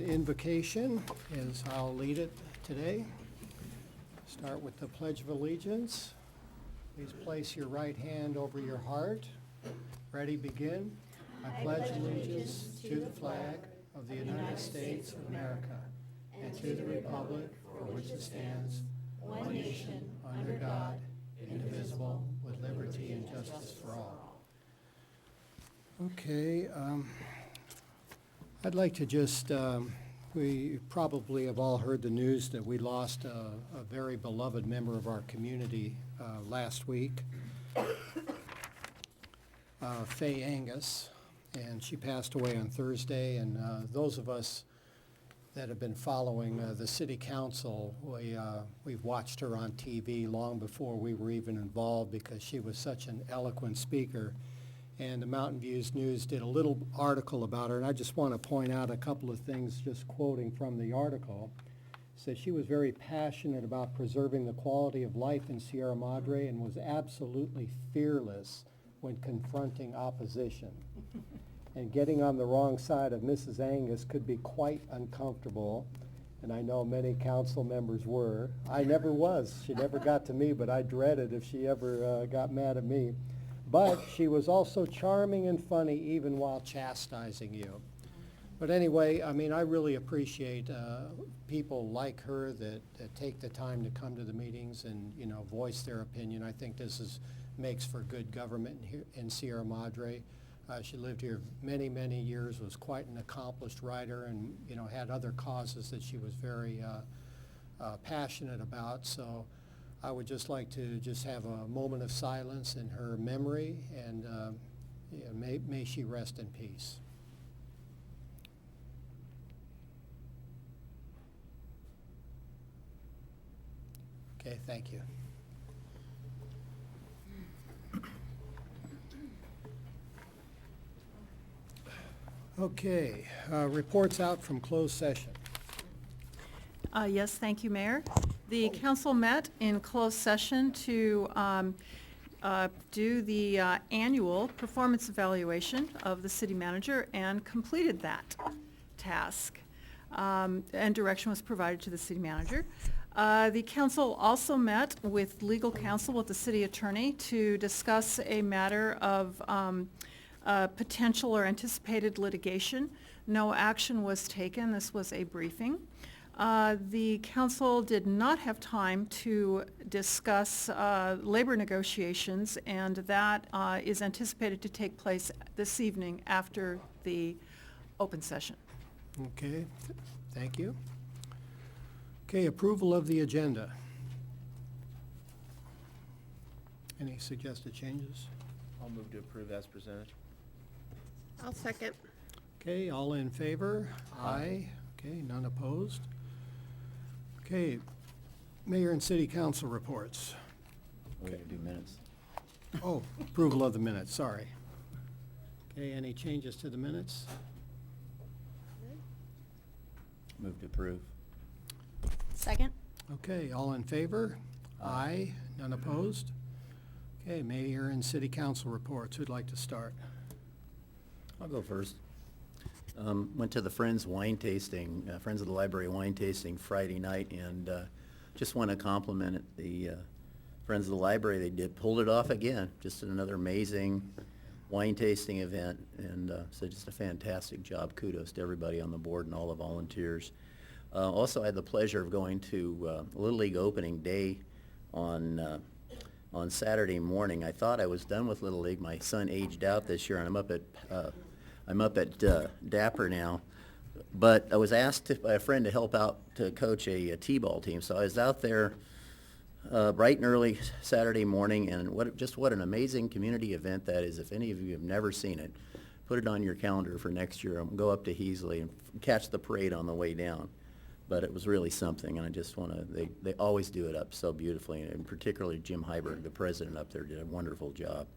Invocation is I'll lead it today. Start with the Pledge of Allegiance. Please place your right hand over your heart. Ready, begin. I pledge allegiance to the flag of the United States of America and to the republic for which it stands, one nation, under God, indivisible, with liberty and justice for all. Okay, I'd like to just, we probably have all heard the news that we lost a very beloved member of our community last week, Faye Angus, and she passed away on Thursday. And those of us that have been following the city council, we've watched her on TV long before we were even involved because she was such an eloquent speaker. And the Mountain Views News did a little article about her, and I just want to point out a couple of things, just quoting from the article. It says she was very passionate about preserving the quality of life in Sierra Madre and was absolutely fearless when confronting opposition. And getting on the wrong side of Mrs. Angus could be quite uncomfortable, and I know many council members were. I never was. She never got to me, but I dreaded if she ever got mad at me. But she was also charming and funny even while chastising you. But anyway, I mean, I really appreciate people like her that take the time to come to the meetings and, you know, voice their opinion. I think this makes for good government here in Sierra Madre. She lived here many, many years, was quite an accomplished writer, and, you know, had other causes that she was very passionate about. So I would just like to just have a moment of silence in her memory, and yeah, may she rest in peace. Okay, thank you. Okay, reports out from closed session. Yes, thank you, Mayor. The council met in closed session to do the annual performance evaluation of the city manager and completed that task. And direction was provided to the city manager. The council also met with legal counsel with the city attorney to discuss a matter of potential or anticipated litigation. No action was taken. This was a briefing. The council did not have time to discuss labor negotiations, and that is anticipated to take place this evening after the open session. Okay, thank you. Okay, approval of the agenda. Any suggested changes? I'll move to approve as presented. I'll second. Okay, all in favor? Aye. Okay, none opposed. Okay, Mayor and City Council reports. We're going to do minutes. Oh, approval of the minutes, sorry. Okay, any changes to the minutes? Move to approve. Second. Okay, all in favor? Aye. None opposed? Okay, Mayor and City Council reports. Who'd like to start? I'll go first. Went to the Friends wine tasting, Friends of the Library wine tasting Friday night, and just want to compliment the Friends of the Library. They pulled it off again. Just another amazing wine tasting event, and so just a fantastic job. Kudos to everybody on the board and all the volunteers. Also, I had the pleasure of going to Little League opening day on Saturday morning. I thought I was done with Little League. My son aged out this year, and I'm up at Dapper now. But I was asked by a friend to help out to coach a t-ball team, so I was out there bright and early Saturday morning, and what an amazing community event that is. If any of you have never seen it, put it on your calendar for next year. I'll go up to Heasley and catch the parade on the way down. But it was really something, and I just want to, they always do it up so beautifully, and particularly Jim Heiberg, the president up there, did a wonderful job.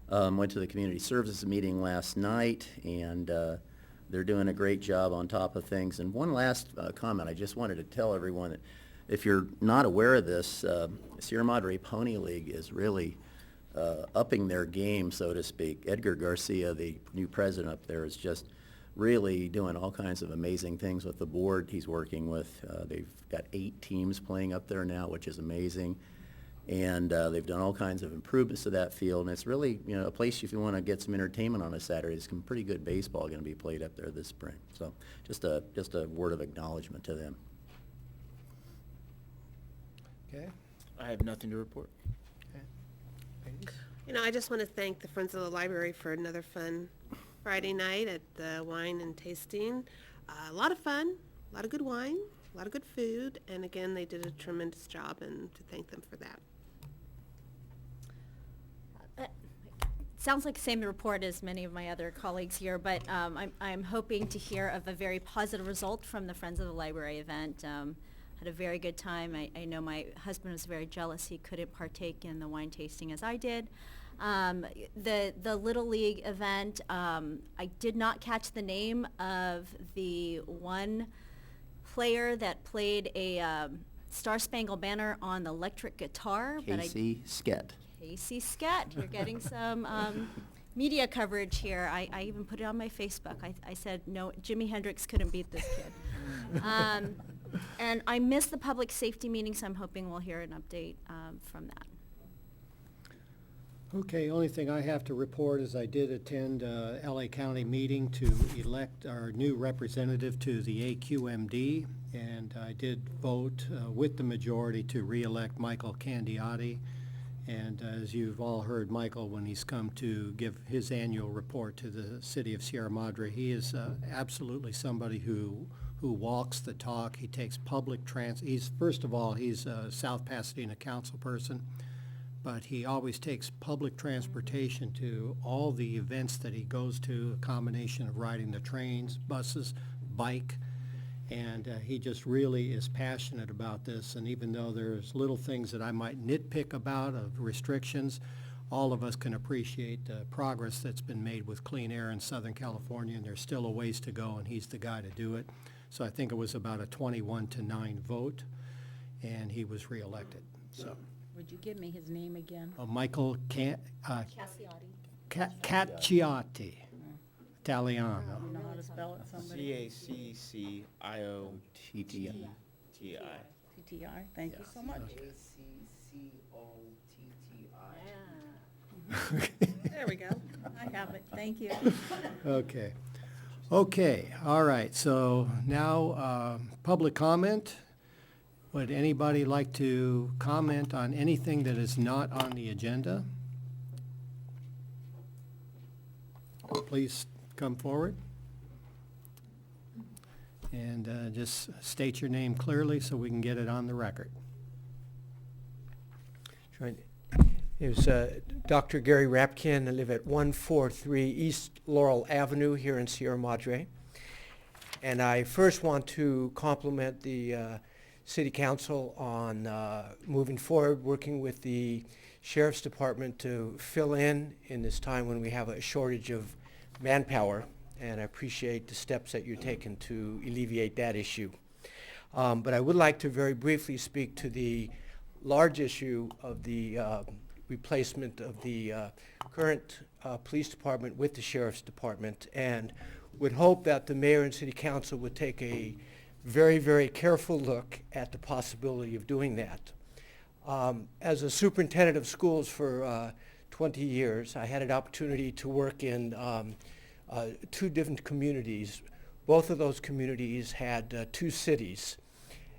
Went to the community services meeting last night, and they're doing a great job on top of things. And one last comment, I just wanted to tell everyone that if you're not aware of this, Sierra Madre Pony League is really upping their game, so to speak. Edgar Garcia, the new president up there, is just really doing all kinds of amazing things with the board he's working with. They've got 8 teams playing up there now, which is amazing. And they've done all kinds of improvements to that field, and it's really, you know, a place if you want to get some entertainment on a Saturday. There's some pretty good baseball going to be played up there this spring. So just a word of acknowledgement to them. Okay. I have nothing to report. Okay. Ladies? You know, I just want to thank the Friends of the Library for another fun Friday night at the wine and tasting. A lot of fun, a lot of good wine, a lot of good food, and again, they did a tremendous job, and to thank them for that. Sounds like the same report as many of my other colleagues here, but I'm hoping to hear of a very positive result from the Friends of the Library event. Had a very good time. I know my husband was very jealous he couldn't partake in the wine tasting as I did. The Little League event, I did not catch the name of the one player that played a Star Spangled Banner on the electric guitar. Casey Skett. Casey Skett, you're getting some media coverage here. I even put it on my Facebook. I said, no, Jimi Hendrix couldn't beat this kid. And I missed the public safety meeting, so I'm hoping we'll hear an update from that. Okay, only thing I have to report is I did attend a LA County meeting to elect our new representative to the AQMD, and I did vote with the majority to re-elect Michael Candiotti. And as you've all heard Michael when he's come to give his annual report to the city of Sierra Madre, he is absolutely somebody who walks the talk. He takes public first of all, he's a South Pasadena council person, but he always takes public transportation to all the events that he goes to, a combination of riding the trains, buses, bike, and he just really is passionate about this. And even though there's little things that I might nitpick about of restrictions, all of us can appreciate the progress that's been made with clean air in Southern California, and there's still a ways to go, and he's the guy to do it. So I think it was about a 21-9 vote, and he was reelected. So. Would you give me his name again? Michael Cacciati, Italiano. You know how to spell it, somebody? CACCIOTTI. TTI, thank you so much. There we go. I have it, thank you. Okay. Okay, all right, so now public comment. Would anybody like to comment on anything that is not on the agenda? Please come forward. And just state your name clearly so we can get it on the record. Sure. It was Dr. Gary Rapkin. I live at 143 East Laurel Avenue here in Sierra Madre. And I first want to compliment the City Council on moving forward, working with the Sheriff's Department to fill in this time when we have a shortage of manpower. And I appreciate the steps that you're taking to alleviate that issue. But I would like to very briefly speak to the large issue of the replacement of the current police department with the Sheriff's Department, and would hope that the mayor and city council would take a very, very careful look at the possibility of doing that. As a superintendent of schools for 20 years, I had an opportunity to work in 2 different communities. Both of those communities had 2 cities.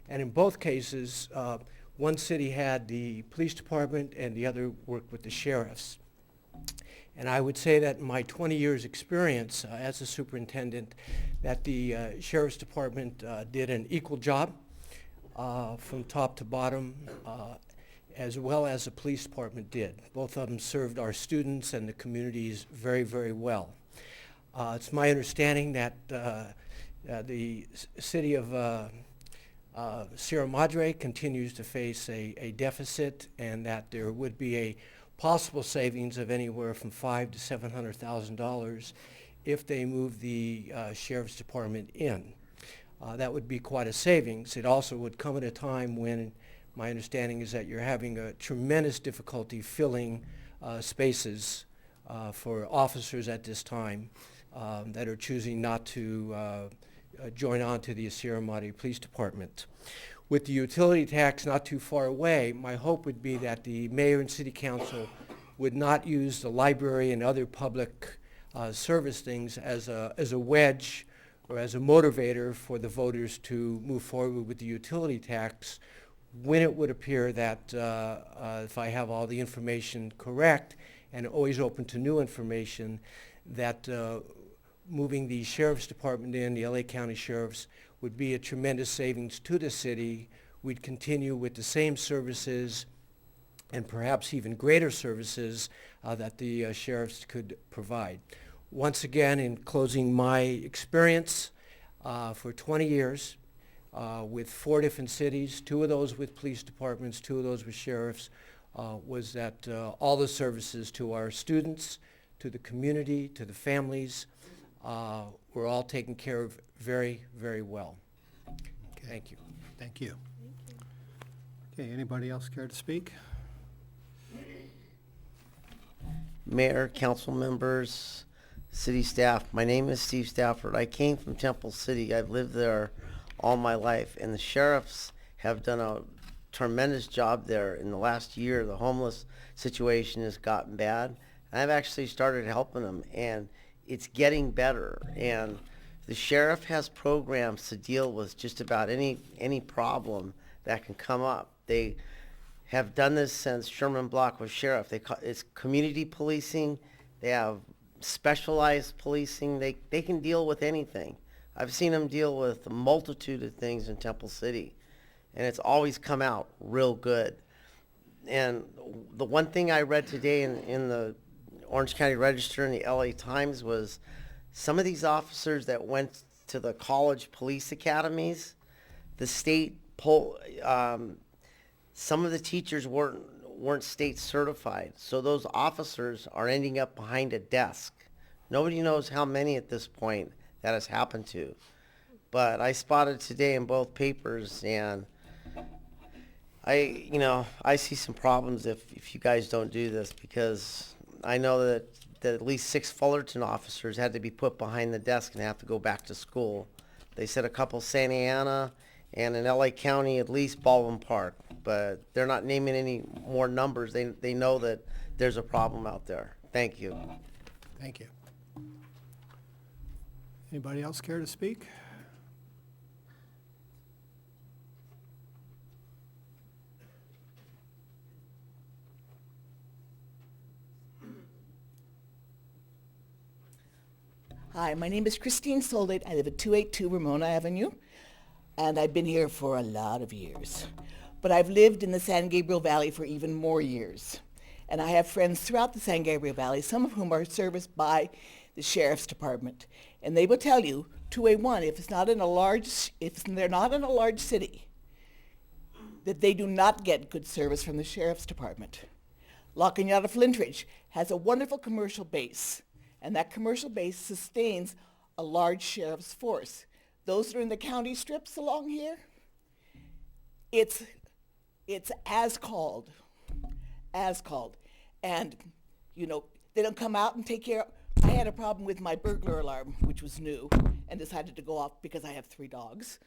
And in both cases, one city had the police department and the other worked with the sheriffs. And I would say that in my 20 years experience as a superintendent, that the Sheriff's Department did an equal job from top to bottom, as well as the Police Department did. Both of them served our students and the communities very, very well. It's my understanding that the city of Sierra Madre continues to face a deficit, and that there would be a possible savings of anywhere from $500,000 to $700,000 if they move the Sheriff's Department in. That would be quite a savings. It also would come at a time when my understanding is that you're having a tremendous difficulty filling spaces for officers at this time. that are choosing not to join on to the Sierra Madre Police Department. With the utility tax not too far away, my hope would be that the mayor and city council would not use the library and other public service things as a wedge or as a motivator for the voters to move forward with the utility tax, when it would appear that, if I have all the information correct, and always open to new information, that moving the sheriff's department in, the LA County Sheriffs, would be a tremendous savings to the city. We'd continue with the same services and perhaps even greater services that the sheriffs could provide. Once again, in closing, my experience for 20 years with 4 different cities, 2 of those with police departments, 2 of those with sheriffs, was that all the services to our students, to the community, to the families, were all taken care of very, very well. Okay. Thank you. Thank you. Okay, anybody else care to speak? Mayor, council members, city staff, my name is Steve Stafford. I came from Temple City. I've lived there all my life, and the sheriffs have done a tremendous job there. In the last year, the homeless situation has gotten bad. I've actually started helping them, and it's getting better. And the sheriff has programs to deal with just about any problem that can come up. They have done this since Sherman Block was sheriff. It's community policing. They have specialized policing. They can deal with anything. I've seen them deal with a multitude of things in Temple City, and it's always come out real good. And the one thing I read today in the Orange County Register and the LA Times was some of these officers that went to the college police academies, the state some of the teachers weren't state certified, so those officers are ending up behind a desk. Nobody knows how many at this point that has happened to, but I spotted today in both papers, and I see some problems if you guys don't do this, because I know that at least 6 Fullerton officers had to be put behind the desk and have to go back to school. They said a couple Santa Ana, and in LA County, at least Baldwin Park, but they're not naming any more numbers. They know that there's a problem out there. Thank you. Thank you. Anybody else care to speak? Hi, my name is Christine Soldat. I live at 282 Ramona Avenue, and I've been here for a lot of years. But I've lived in the San Gabriel Valley for even more years. And I have friends throughout the San Gabriel Valley, some of whom are serviced by the Sheriff's Department. And they will tell you, 2A1, if they're not in a large city, that they do not get good service from the Sheriff's Department. La Cañada Flintridge has a wonderful commercial base, and that commercial base sustains a large sheriff's force. Those that are in the county strips along here, it's as called. And, they don't come out and take care of. I had a problem with my burglar alarm, which was new, and decided to go off because I have 3 dogs.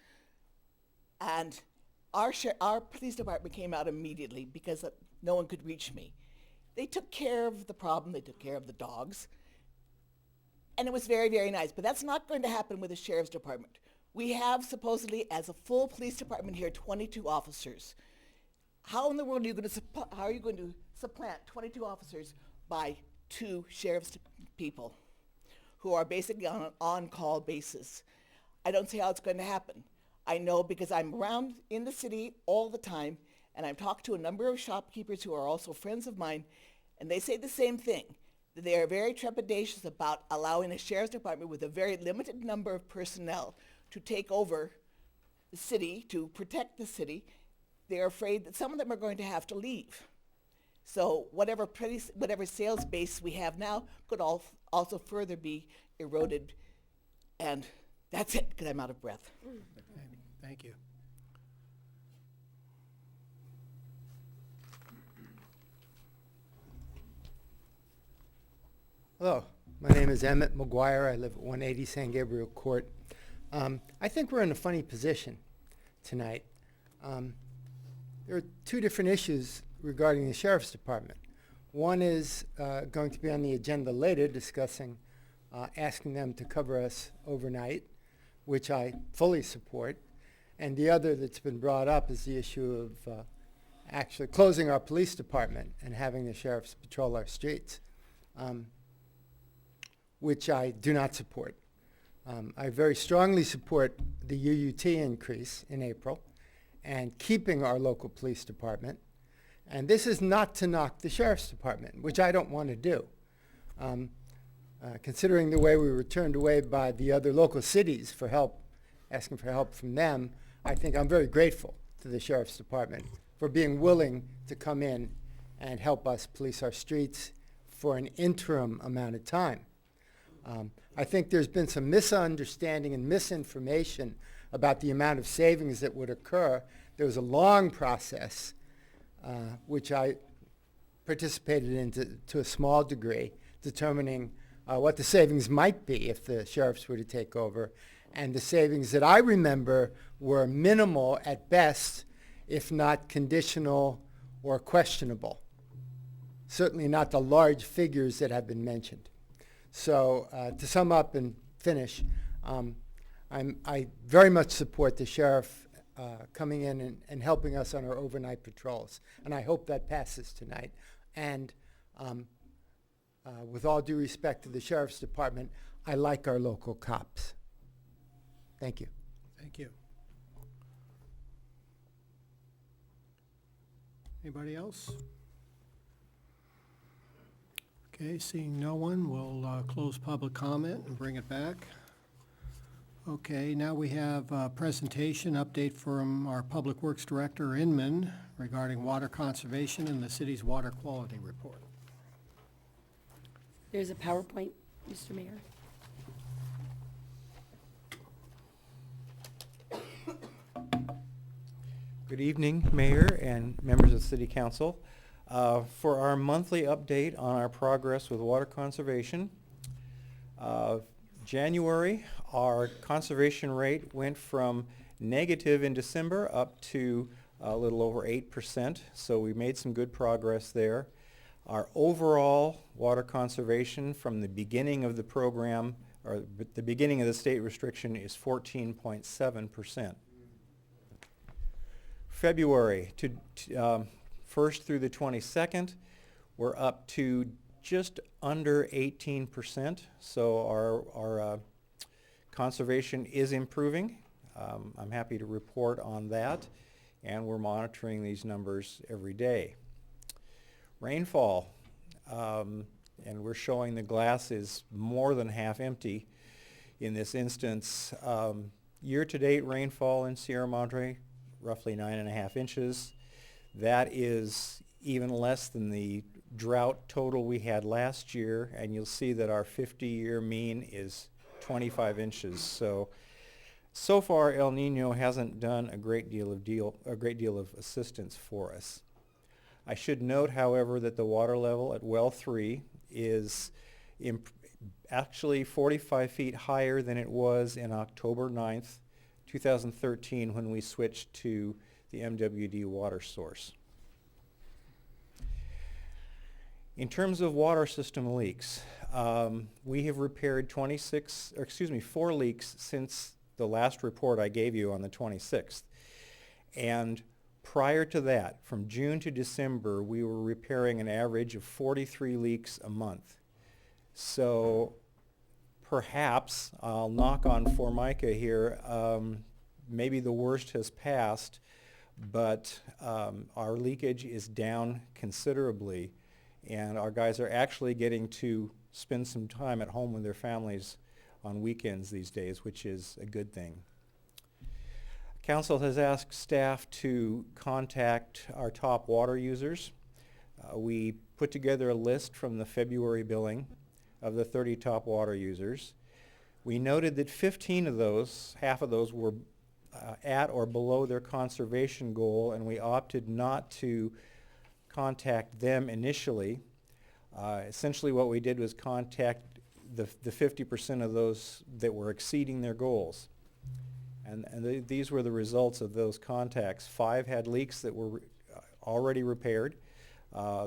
And our police department came out immediately because no one could reach me. They took care of the problem. They took care of the dogs. And it was very, very nice. But that's not going to happen with the Sheriff's Department. We have supposedly, as a full police department here, 22 officers. How in the world are you going to supplant 22 officers by 2 sheriff's people who are basically on an on-call basis? I don't see how it's going to happen. I know because I'm around in the city all the time, and I've talked to a number of shopkeepers who are also friends of mine, and they say the same thing. They are very trepidatious about allowing a sheriff's department with a very limited number of personnel to take over the city, to protect the city. They're afraid that some of them are going to have to leave. So whatever sales base we have now could also further be eroded. And that's it, because I'm out of breath. Thank you. Hello, My name is Emmett McGuire. I live at 180 San Gabriel Court. I think we're in a funny position tonight. There are two different issues regarding the Sheriff's Department. One is going to be on the agenda later, discussing asking them to cover us overnight, which I fully support. And the other that's been brought up is the issue of actually closing our police department and having the sheriffs patrol our streets, which I do not support. I very strongly support the UUT increase in April and keeping our local police department. And this is not to knock the sheriff's department, which I don't want to do. Considering the way we were turned away by the other local cities for help, asking for help from them, I think I'm very grateful to the sheriff's department for being willing to come in and help us police our streets for an interim amount of time. I think there's been some misunderstanding and misinformation about the amount of savings that would occur. There was a long process, which I participated in to a small degree, determining what the savings might be if the sheriffs were to take over. And the savings that I remember were minimal at best, if not conditional or questionable. Certainly not the large figures that have been mentioned. So to sum up and finish, I very much support the sheriff coming in and helping us on our overnight patrols. And I hope that passes tonight. And with all due respect to the sheriff's department, I like our local cops. Thank you. Thank you. Anybody else? Okay, seeing no one, we'll close public comment and bring it back. Okay, now we have a presentation update from our Public Works Director, Inman, regarding water conservation and the city's water quality report. There's a PowerPoint, Mr. Mayor. Good evening, Mayor and members of the City Council. For our monthly update on our progress with water conservation, January, our conservation rate went from negative in December up to a little over 8%, so we made some good progress there. Our overall water conservation from the beginning of the program, or the beginning of the state restriction, is 14.7%. February, to 1st through the 22nd, we're up to just under 18%, so our conservation is improving. I'm happy to report on that, and we're monitoring these numbers every day. Rainfall, and we're showing the glass is more than half empty in this instance. Year-to-date rainfall in Sierra Madre, roughly 9.5 inches. That is even less than the drought total we had last year, and you'll see that our 50-year mean is 25 inches. So far El Nino hasn't done a great deal of assistance for us. I should note, however, that the water level at well 3 is actually 45 feet higher than it was in October 9th, 2013, when we switched to the MWD water source. In terms of water system leaks, we have repaired 4 leaks since the last report I gave you on the 26th. And prior to that, from June to December, we were repairing an average of 43 leaks a month. So perhaps, I'll knock on Formica here, maybe the worst has passed, but our leakage is down considerably, and our guys are actually getting to spend some time at home with their families on weekends these days, which is a good thing. Council has asked staff to contact our top water users. We put together a list from the February billing of the 30 top water users. We noted that 15 of those, half of those, were at or below their conservation goal, and we opted not to contact them initially. Essentially what we did was contact the 50% of those that were exceeding their goals. And these were the results of those contacts. 5 had leaks that were already repaired.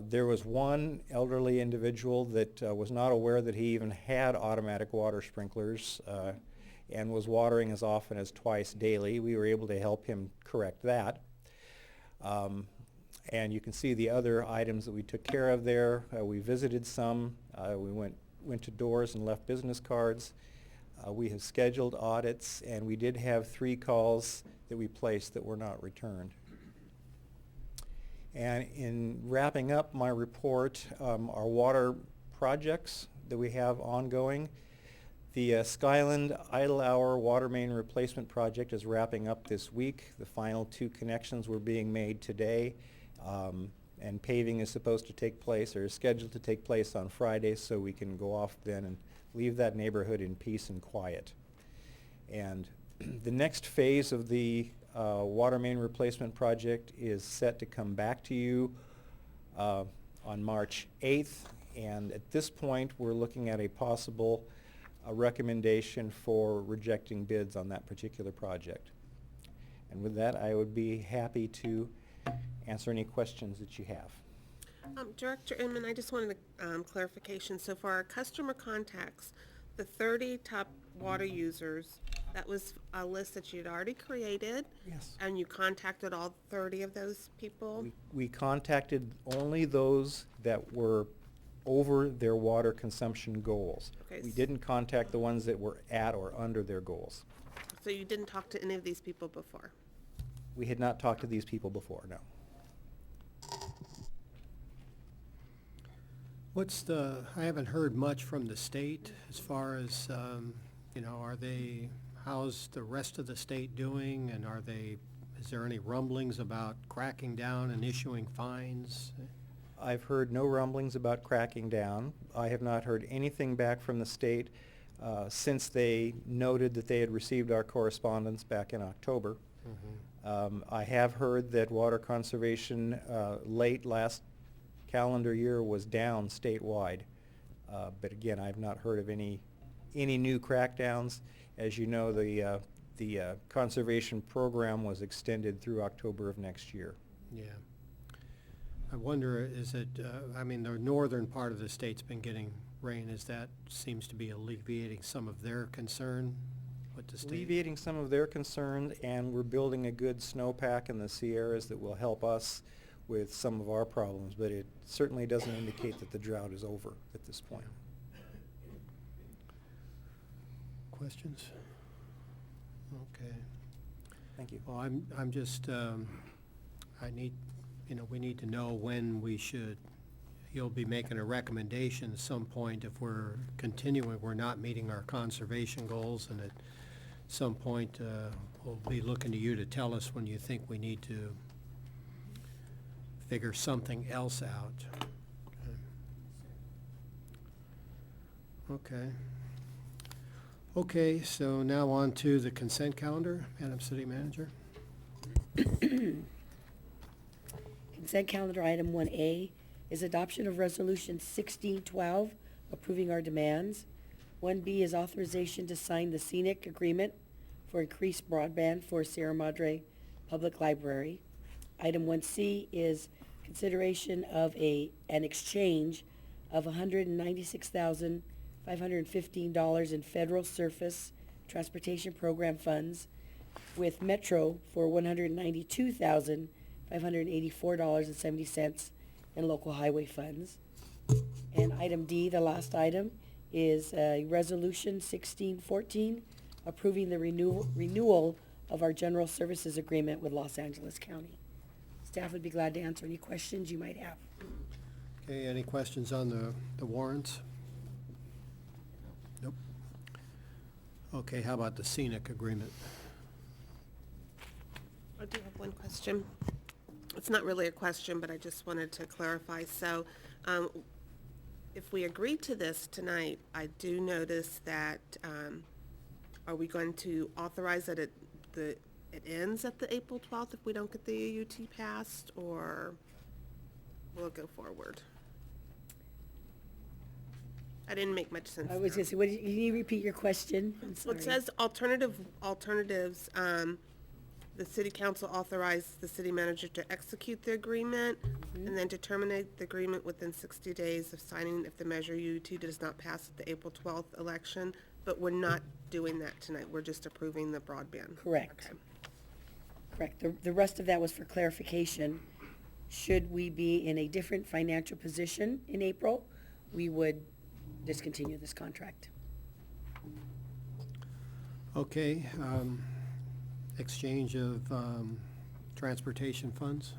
There was one elderly individual that was not aware that he even had automatic water sprinklers and was watering as often as twice daily. We were able to help him correct that. And you can see the other items that we took care of there. We visited some. We went to doors and left business cards. We have scheduled audits, and we did have 3 calls that we placed that were not returned. And in wrapping up my report, our water projects that we have ongoing, the Skyland Idle Hour Water Main Replacement Project is wrapping up this week. The final 2 connections were being made today, and paving is supposed to take place, or is scheduled to take place on Friday, so we can go off then and leave that neighborhood in peace and quiet. And the next phase of the water main replacement project is set to come back to you on March 8th, and at this point we're looking at a possible recommendation for rejecting bids on that particular project. And with that, I would be happy to answer any questions that you have. Director Inman, I just wanted a clarification. So for our customer contacts, the 30 top water users, that was a list that you'd already created? Yes. And you contacted all 30 of those people? We contacted only those that were over their water consumption goals. Okay, We didn't contact the ones that were at or under their goals. So you didn't talk to any of these people before? We had not talked to these people before, no. I haven't heard much from the state as far as, how's the rest of the state doing? And is there any rumblings about cracking down and issuing fines? I've heard no rumblings about cracking down. I have not heard anything back from the state since they noted that they had received our correspondence back in October. I have heard that water conservation late last calendar year was down statewide. But again, I've not heard of any new crackdowns. As you know, the conservation program was extended through October of next year. Yeah. I wonder, the northern part of the state's been getting rain. Seems to be alleviating some of their concern with the state? Alleviating some of their concerns, and we're building a good snowpack in the Sierras that will help us with some of our problems, but it certainly doesn't indicate that the drought is over at this point. Questions? Okay. Thank you. Well, I'm just, we need to know when you'll be making a recommendation at some point if we're not meeting our conservation goals, and at some point, we'll be looking to you to tell us when you think we need to figure something else out. Okay. Okay, so now on to the consent calendar, Madam City Manager. Consent calendar item 1A is adoption of resolution 1612, approving our demands. 1B is authorization to sign the scenic agreement for increased broadband for Sierra Madre Public Library. Item 1C is consideration of an exchange of $196,515 in federal surface transportation program funds with Metro for $192,584.70 in local highway funds. And item D, the last item, is resolution 1614, approving the renewal of our general services agreement with Los Angeles County. Staff would be glad to answer any questions you might have. Okay, any questions on the warrants? Nope. Okay, how about the scenic agreement? I do have one question. It's not really a question, but I just wanted to clarify. So, if we agree to this tonight, I do notice that, are we going to authorize that it ends at the April 12th if we don't get the AUT passed, or will it go forward? I didn't make much sense I was there. gonna say, can you repeat your question? I'm Well, sorry. it says alternatives, the city council authorized the city manager to execute the agreement and then to terminate the agreement within 60 days of signing if the measure UT does not pass at the April 12th election, but we're not doing that tonight. We're just approving the broadband. Correct. Okay. Correct. The rest of that was for clarification. Should we be in a different financial position in April, we would discontinue this contract. Okay, exchange of transportation funds?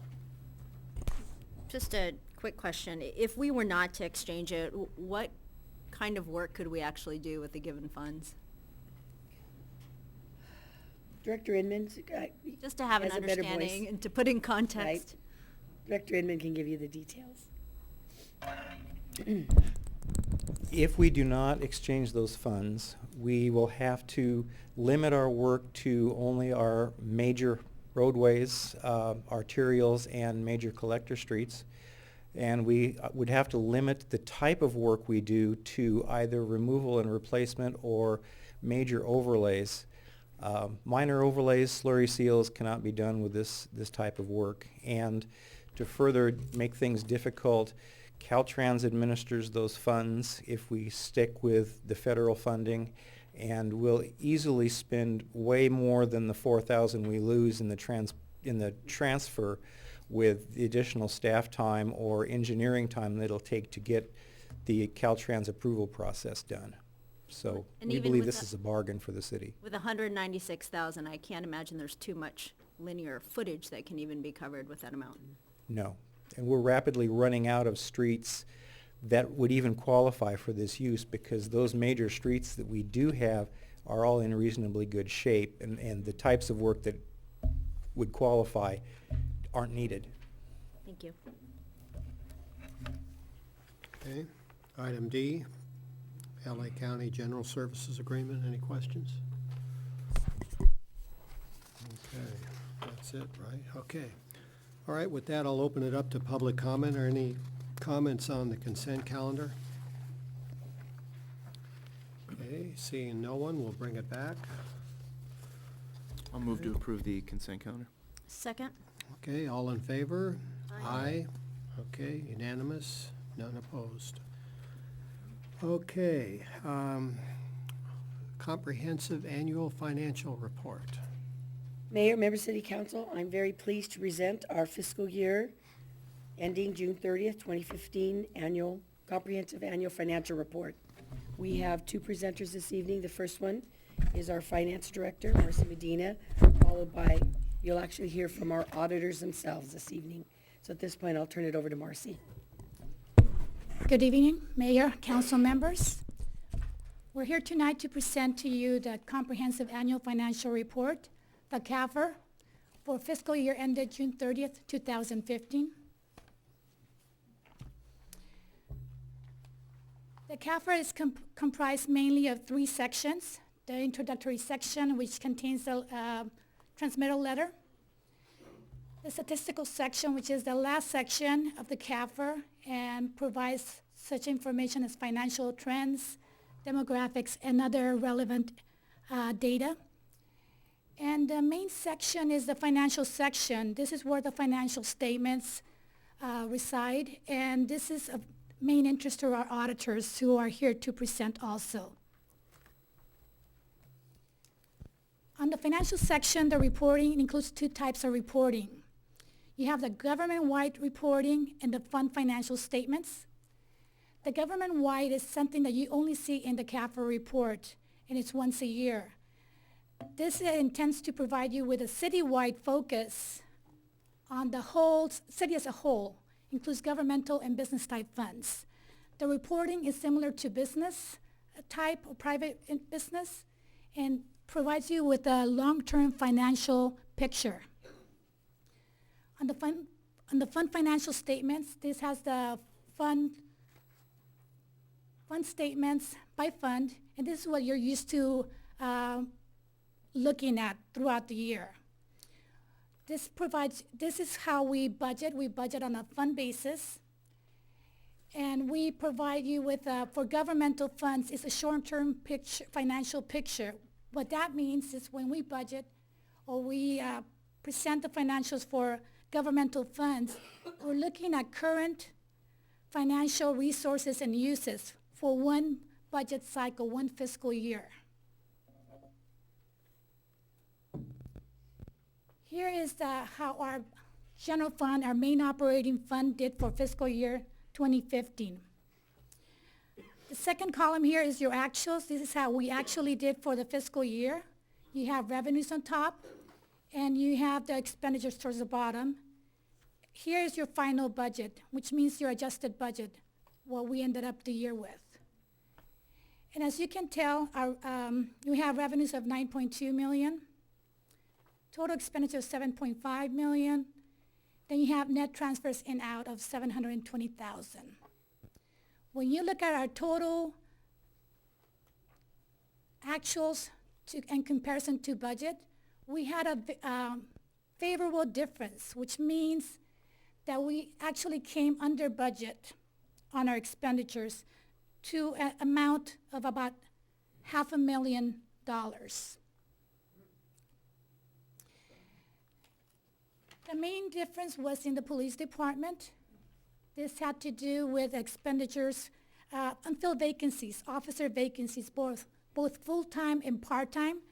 Just a quick question. If we were not to exchange it, what kind of work could we actually do with the given funds? Director Inman, Just to have an has a better voice. understanding and to put in context. Director Inman can give you the details. If we do not exchange those funds, we will have to limit our work to only our major roadways, arterials, and major collector streets. And we would have to limit the type of work we do to either removal and replacement or major overlays. Minor overlays, slurry seals cannot be done with this type of work. And to further make things difficult, Caltrans administers those funds if we stick with the federal funding, and we'll easily spend way more than the $4,000 we lose in the transfer with the additional staff time or engineering time that it'll take to get the Caltrans approval process done. So And we even believe with this the- is a bargain for the city. With 196,000, I can't imagine there's too much linear footage that can even be covered with that amount. No. And we're rapidly running out of streets that would even qualify for this use, because those major streets that we do have are all in reasonably good shape, and the types of work that would qualify aren't needed. Thank you. Okay, item D, LA County General Services Agreement. Any questions? Okay, that's it, right? Okay. All right, with that, I'll open it up to public comment or any comments on the consent calendar. Okay, seeing no one, we'll bring it back. I'll move to approve the consent calendar. Second? Okay, all in favor? Aye. Okay, unanimous, none opposed. Okay, comprehensive annual financial report. Mayor, members of City Council, I'm very pleased to present our fiscal year ending June 30th, 2015 comprehensive annual financial report. We have two presenters this evening. The first one is our finance director, Marcy Medina, followed by, you'll actually hear from our auditors themselves this evening. So at this point, I'll turn it over to Marcy. Good evening, Mayor, council members. We're here tonight to present to you the comprehensive annual financial report, the CAFR, for fiscal year ended June 30th, 2015. The CAFR is comprised mainly of three sections. The introductory section, which contains the transmittal letter. The statistical section, which is the last section of the CAFR and provides such information as financial trends, demographics, and other relevant data. And the main section is the financial section. This is where the financial statements reside, and this is of main interest to our auditors who are here to present also. On the financial section, the reporting includes two types of reporting. You have the government-wide reporting and the fund financial statements. The government-wide is something that you only see in the CAFR report, and it's once a year. This intends to provide you with a citywide focus on the whole city as a whole, includes governmental and business type funds. The reporting is similar to business type or private business and provides you with a long-term financial picture. On the fund financial statements, this has the fund statements by fund, and this is what you're used to looking at throughout the year. This is how we budget. We budget on a fund basis. And we provide you with, for governmental funds, it's a short-term financial picture. What that means is when we budget or we present the financials for governmental funds, we're looking at current financial resources and uses for one budget cycle, one fiscal year. Here is how our general fund, our main operating fund, did for fiscal year 2015. The second column here is your actuals. This is how we actually did for the fiscal year. You have revenues on top, and you have the expenditures towards the bottom. Here is your final budget, which means your adjusted budget, what we ended up the year with. And as you can tell, we have revenues of $9.2 million, total expenditure of $7.5 million. Then you have net transfers in out of $720,000. When you look at our total actuals in comparison to budget, we had a favorable difference, which means that we actually came under budget on our expenditures to an amount of about $500,000. The main difference was in the police department. This had to do with expenditures, unfilled vacancies, officer vacancies, both full-time and part-time,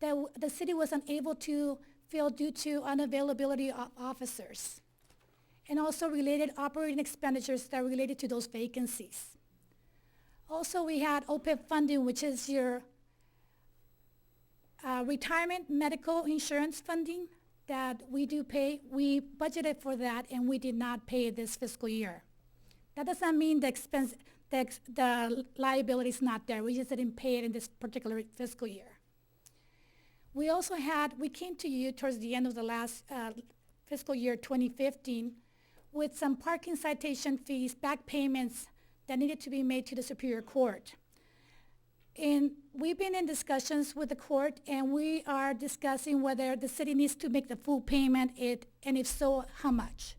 that the city was unable to fill due to unavailability of officers, and also related operating expenditures that related to those vacancies. Also, we had OPEB funding, which is your retirement medical insurance funding that we do pay. We budgeted for that, and we did not pay it this fiscal year. That does not mean the liability is not there. We just didn't pay it in this particular fiscal year. We also we came to you towards the end of the last fiscal year 2015 with some parking citation fees, back payments that needed to be made to the Superior Court. And we've been in discussions with the court, and we are discussing whether the city needs to make the full payment, and if so, how much.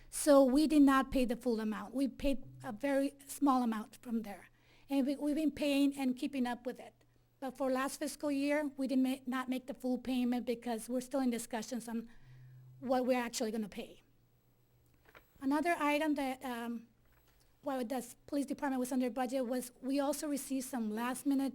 So we did not pay the full amount. We paid a very small amount from there. And we've been paying and keeping up with it. But for last fiscal year, we did not make the full payment because we're still in discussions on what we're actually going to pay. Another item that while the police department was under budget was we also received some last-minute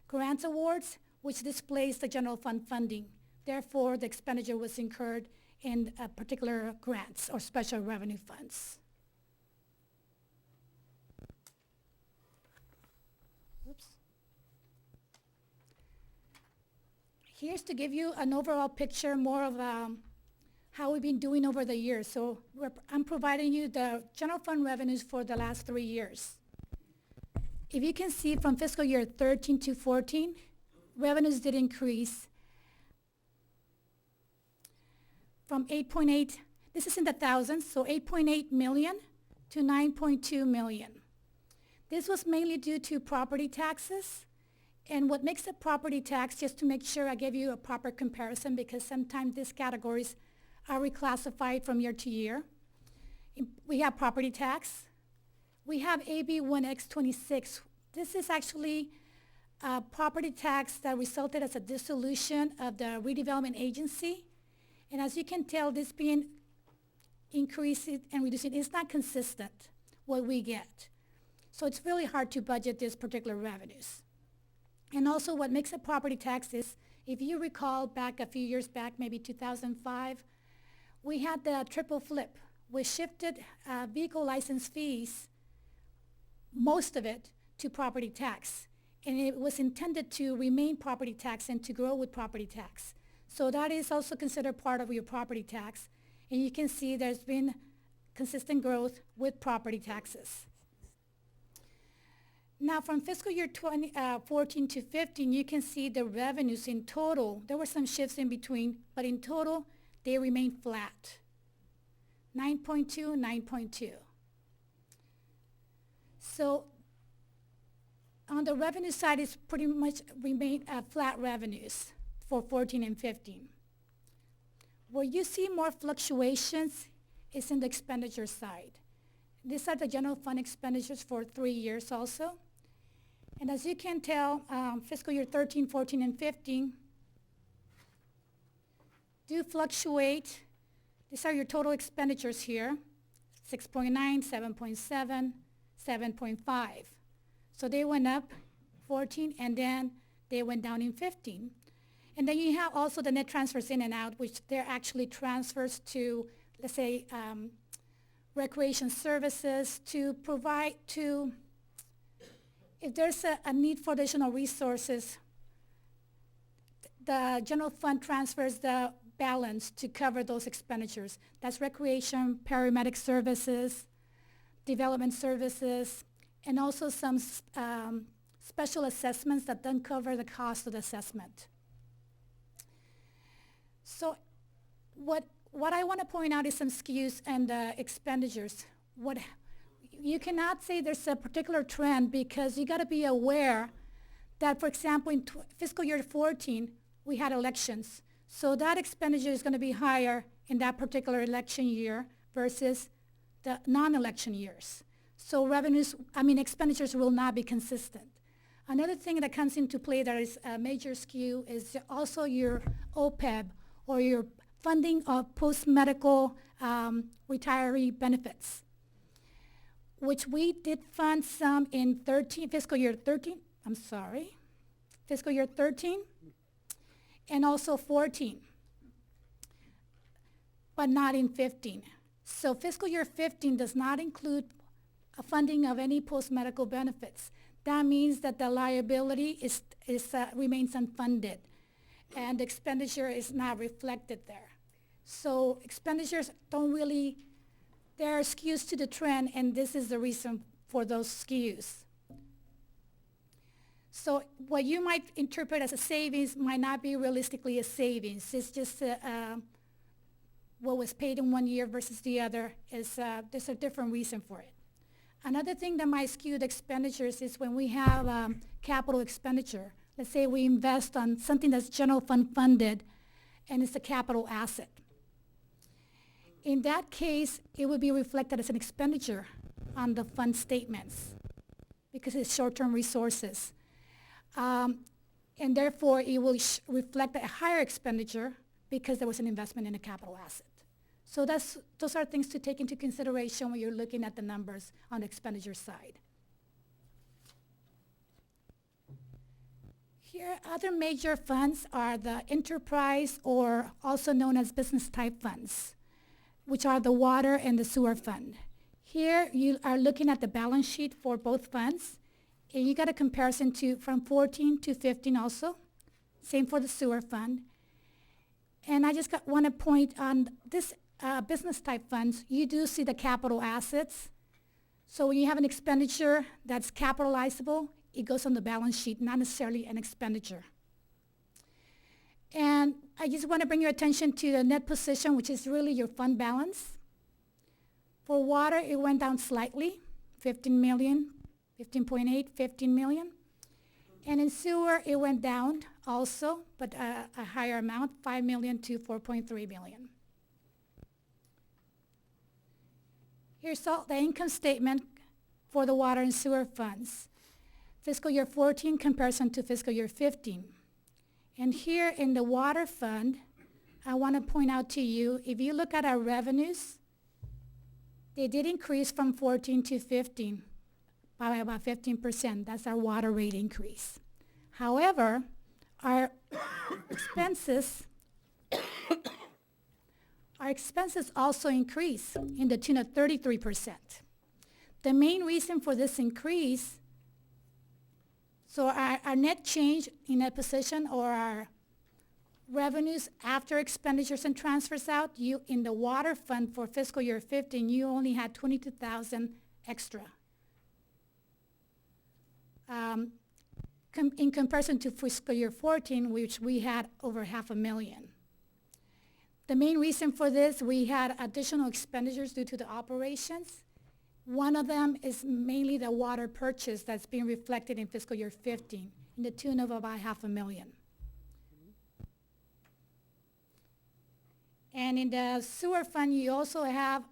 grants awards, which displays the general fund funding. Therefore, the expenditure was incurred in particular grants or special revenue funds. Oops. Here's to give you an overall picture, more of how we've been doing over the years. So I'm providing you the general fund revenues for the last 3 years. If you can see from fiscal year 13 to 14, revenues did increase from 8.8, this is in the thousands, so 8.8 million to 9.2 million. This was mainly due to property taxes. And what makes a property tax, just to make sure I give you a proper comparison, because sometimes these categories are reclassified from year to year. We have property tax. We have AB 1X26. This is actually a property tax that resulted as a dissolution of the redevelopment agency. And as you can tell, this being increasing and reducing is not consistent what we get. So it's really hard to budget these particular revenues. And also what makes a property tax is, if you recall back a few years back, maybe 2005, we had the triple flip, which shifted vehicle license fees, most of it, to property tax. And it was intended to remain property tax and to grow with property tax. So that is also considered part of your property tax. And you can see there's been consistent growth with property taxes. Now from fiscal year 14 to 15, you can see the revenues in total. There were some shifts in between, but in total, they remain flat. 9.2, 9.2. So on the revenue side, it's pretty much remain flat revenues for 14 and 15. Where you see more fluctuations is in the expenditure side. These are the general fund expenditures for 3 years also. And as you can tell, fiscal year 13, 14, and 15 do fluctuate. These are your total expenditures here, 6.9, 7.7, 7.5. So they went up 14, and then they went down in 15. And then you have also the net transfers in and out, which they're actually transfers to, let's say, recreation services to provide to, if there's a need for additional resources, the general fund transfers the balance to cover those expenditures. That's recreation, paramedic services, development services, and also some special assessments that don't cover the cost of the assessment. So what I want to point out is some skews and expenditures. You cannot say there's a particular trend because you got to be aware that, for example, in fiscal year 14, we had elections. So that expenditure is going to be higher in that particular election year versus the non-election years. So expenditures will not be consistent. Another thing that comes into play that is a major skew is also your OPEB, or your funding of post-medical retiree benefits, which we did fund some in fiscal year 13, and also 14, but not in 15. So fiscal year 15 does not include a funding of any post-medical benefits. That means that the liability remains unfunded, and expenditure is not reflected there. So expenditures don't really, there are skews to the trend, and this is the reason for those skews. So what you might interpret as a savings might not be realistically a savings. It's just what was paid in one year versus the other. There's a different reason for it. Another thing that might skew the expenditures is when we have capital expenditure. Let's say we invest on something that's general fund funded, and it's a capital asset. In that case, it would be reflected as an expenditure on the fund statements because it's short-term resources. And therefore, it will reflect a higher expenditure because there was an investment in a capital asset. So those are things to take into consideration when you're looking at the numbers on the expenditure side. Here, other major funds are the enterprise, or also known as business type funds, which are the water and the sewer fund. Here, you are looking at the balance sheet for both funds, and you got a comparison from 14 to 15 also. Same for the sewer fund. And I just want to point on this business type funds, you do see the capital assets. So when you have an expenditure that's capitalizable, it goes on the balance sheet, not necessarily an expenditure. And I just want to bring your attention to the net position, which is really your fund balance. For water, it went down slightly, 15 million, 15.8, 15 million. And in sewer, it went down also, but a higher amount, 5 million to 4.3 million. Here's the income statement for the water and sewer funds. Fiscal year 14 comparison to fiscal year 15. And here in the water fund, I want to point out to you, if you look at our revenues, they did increase from 14 to 15 by about 15%. That's our water rate increase. However, our expenses also increase in the tune of 33%. The main reason for this increase, so our net change in that position, or our revenues after expenditures and transfers out, in the water fund for fiscal year 15, you only had 22,000 extra. In comparison to fiscal year 14, which we had over 500,000. The main reason for this, we had additional expenditures due to the operations. One of them is mainly the water purchase that's being reflected in fiscal year 15 in the tune of about 500,000. And in the sewer fund, you also have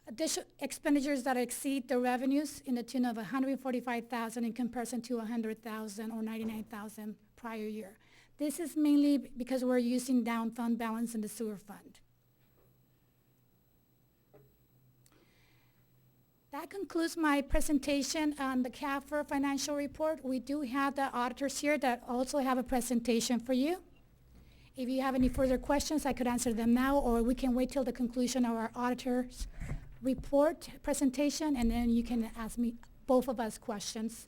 additional expenditures that exceed the revenues in the tune of $145,000 in comparison to $100,000 or $99,000 prior year. This is mainly because we're using down fund balance in the sewer fund. That concludes my presentation on the CAFR financial report. We do have the auditors here that also have a presentation for you. If you have any further questions, I could answer them now, or we can wait till the conclusion of our auditor's report presentation, and then you can ask me, both of us, questions.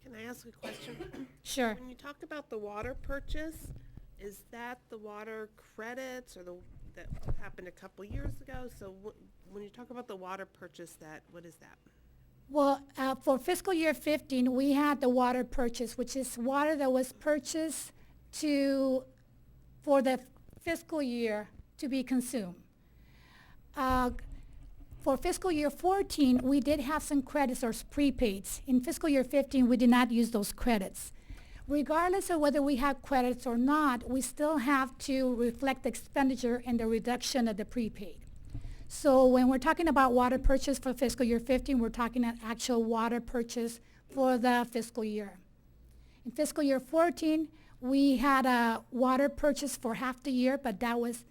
Can I ask a question? Sure. When you talk about the water purchase, is that the water credits or that happened a couple years ago? So when you talk about the water purchase, what is that? Well, for fiscal year 15, we had the water purchase, which is water that was purchased for the fiscal year to be consumed. For fiscal year 14, we did have some credits or prepaids. In fiscal year 15, we did not use those credits. Regardless of whether we have credits or not, we still have to reflect the expenditure and the reduction of the prepaid. So when we're talking about water purchase for fiscal year 15, we're talking an actual water purchase for the fiscal year. In fiscal year 14, we had a water purchase for half the year, but that was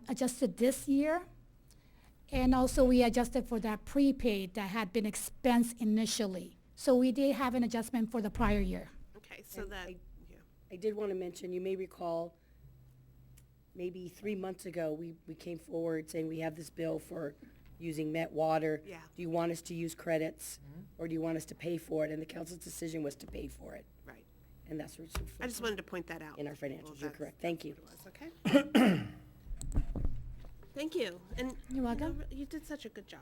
adjusted this year. And also we adjusted for that prepaid that had been expensed initially. So we did have an adjustment for the prior year. Okay, so And that, yeah. I did want to mention, you may recall, maybe 3 months ago, we came forward saying we have this bill for using Met Water. Yeah. Do you want us to use credits, or do you want us to pay for it? And the council's decision was to pay for it. Right. And that's what's I just wanted to point that out. in our Well, financials. You're that's correct. Thank you. what it was, okay? Thank you. And You're welcome. you did such a good job.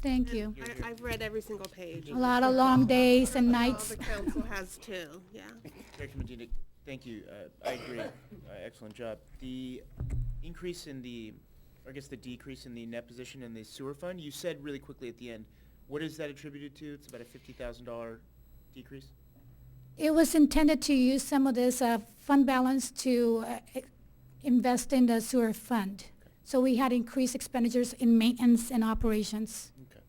Thank you. I've read every single page. A lot of long days and Well, nights. the council has too, yeah. Director Medina, thank you. I agree. Excellent job. The increase in the decrease in the net position in the sewer fund, you said really quickly at the end, what is that attributed to? It's about a $50,000 decrease? It was intended to use some of this fund balance to invest in the sewer fund. So we had increased expenditures in maintenance and operations. Okay.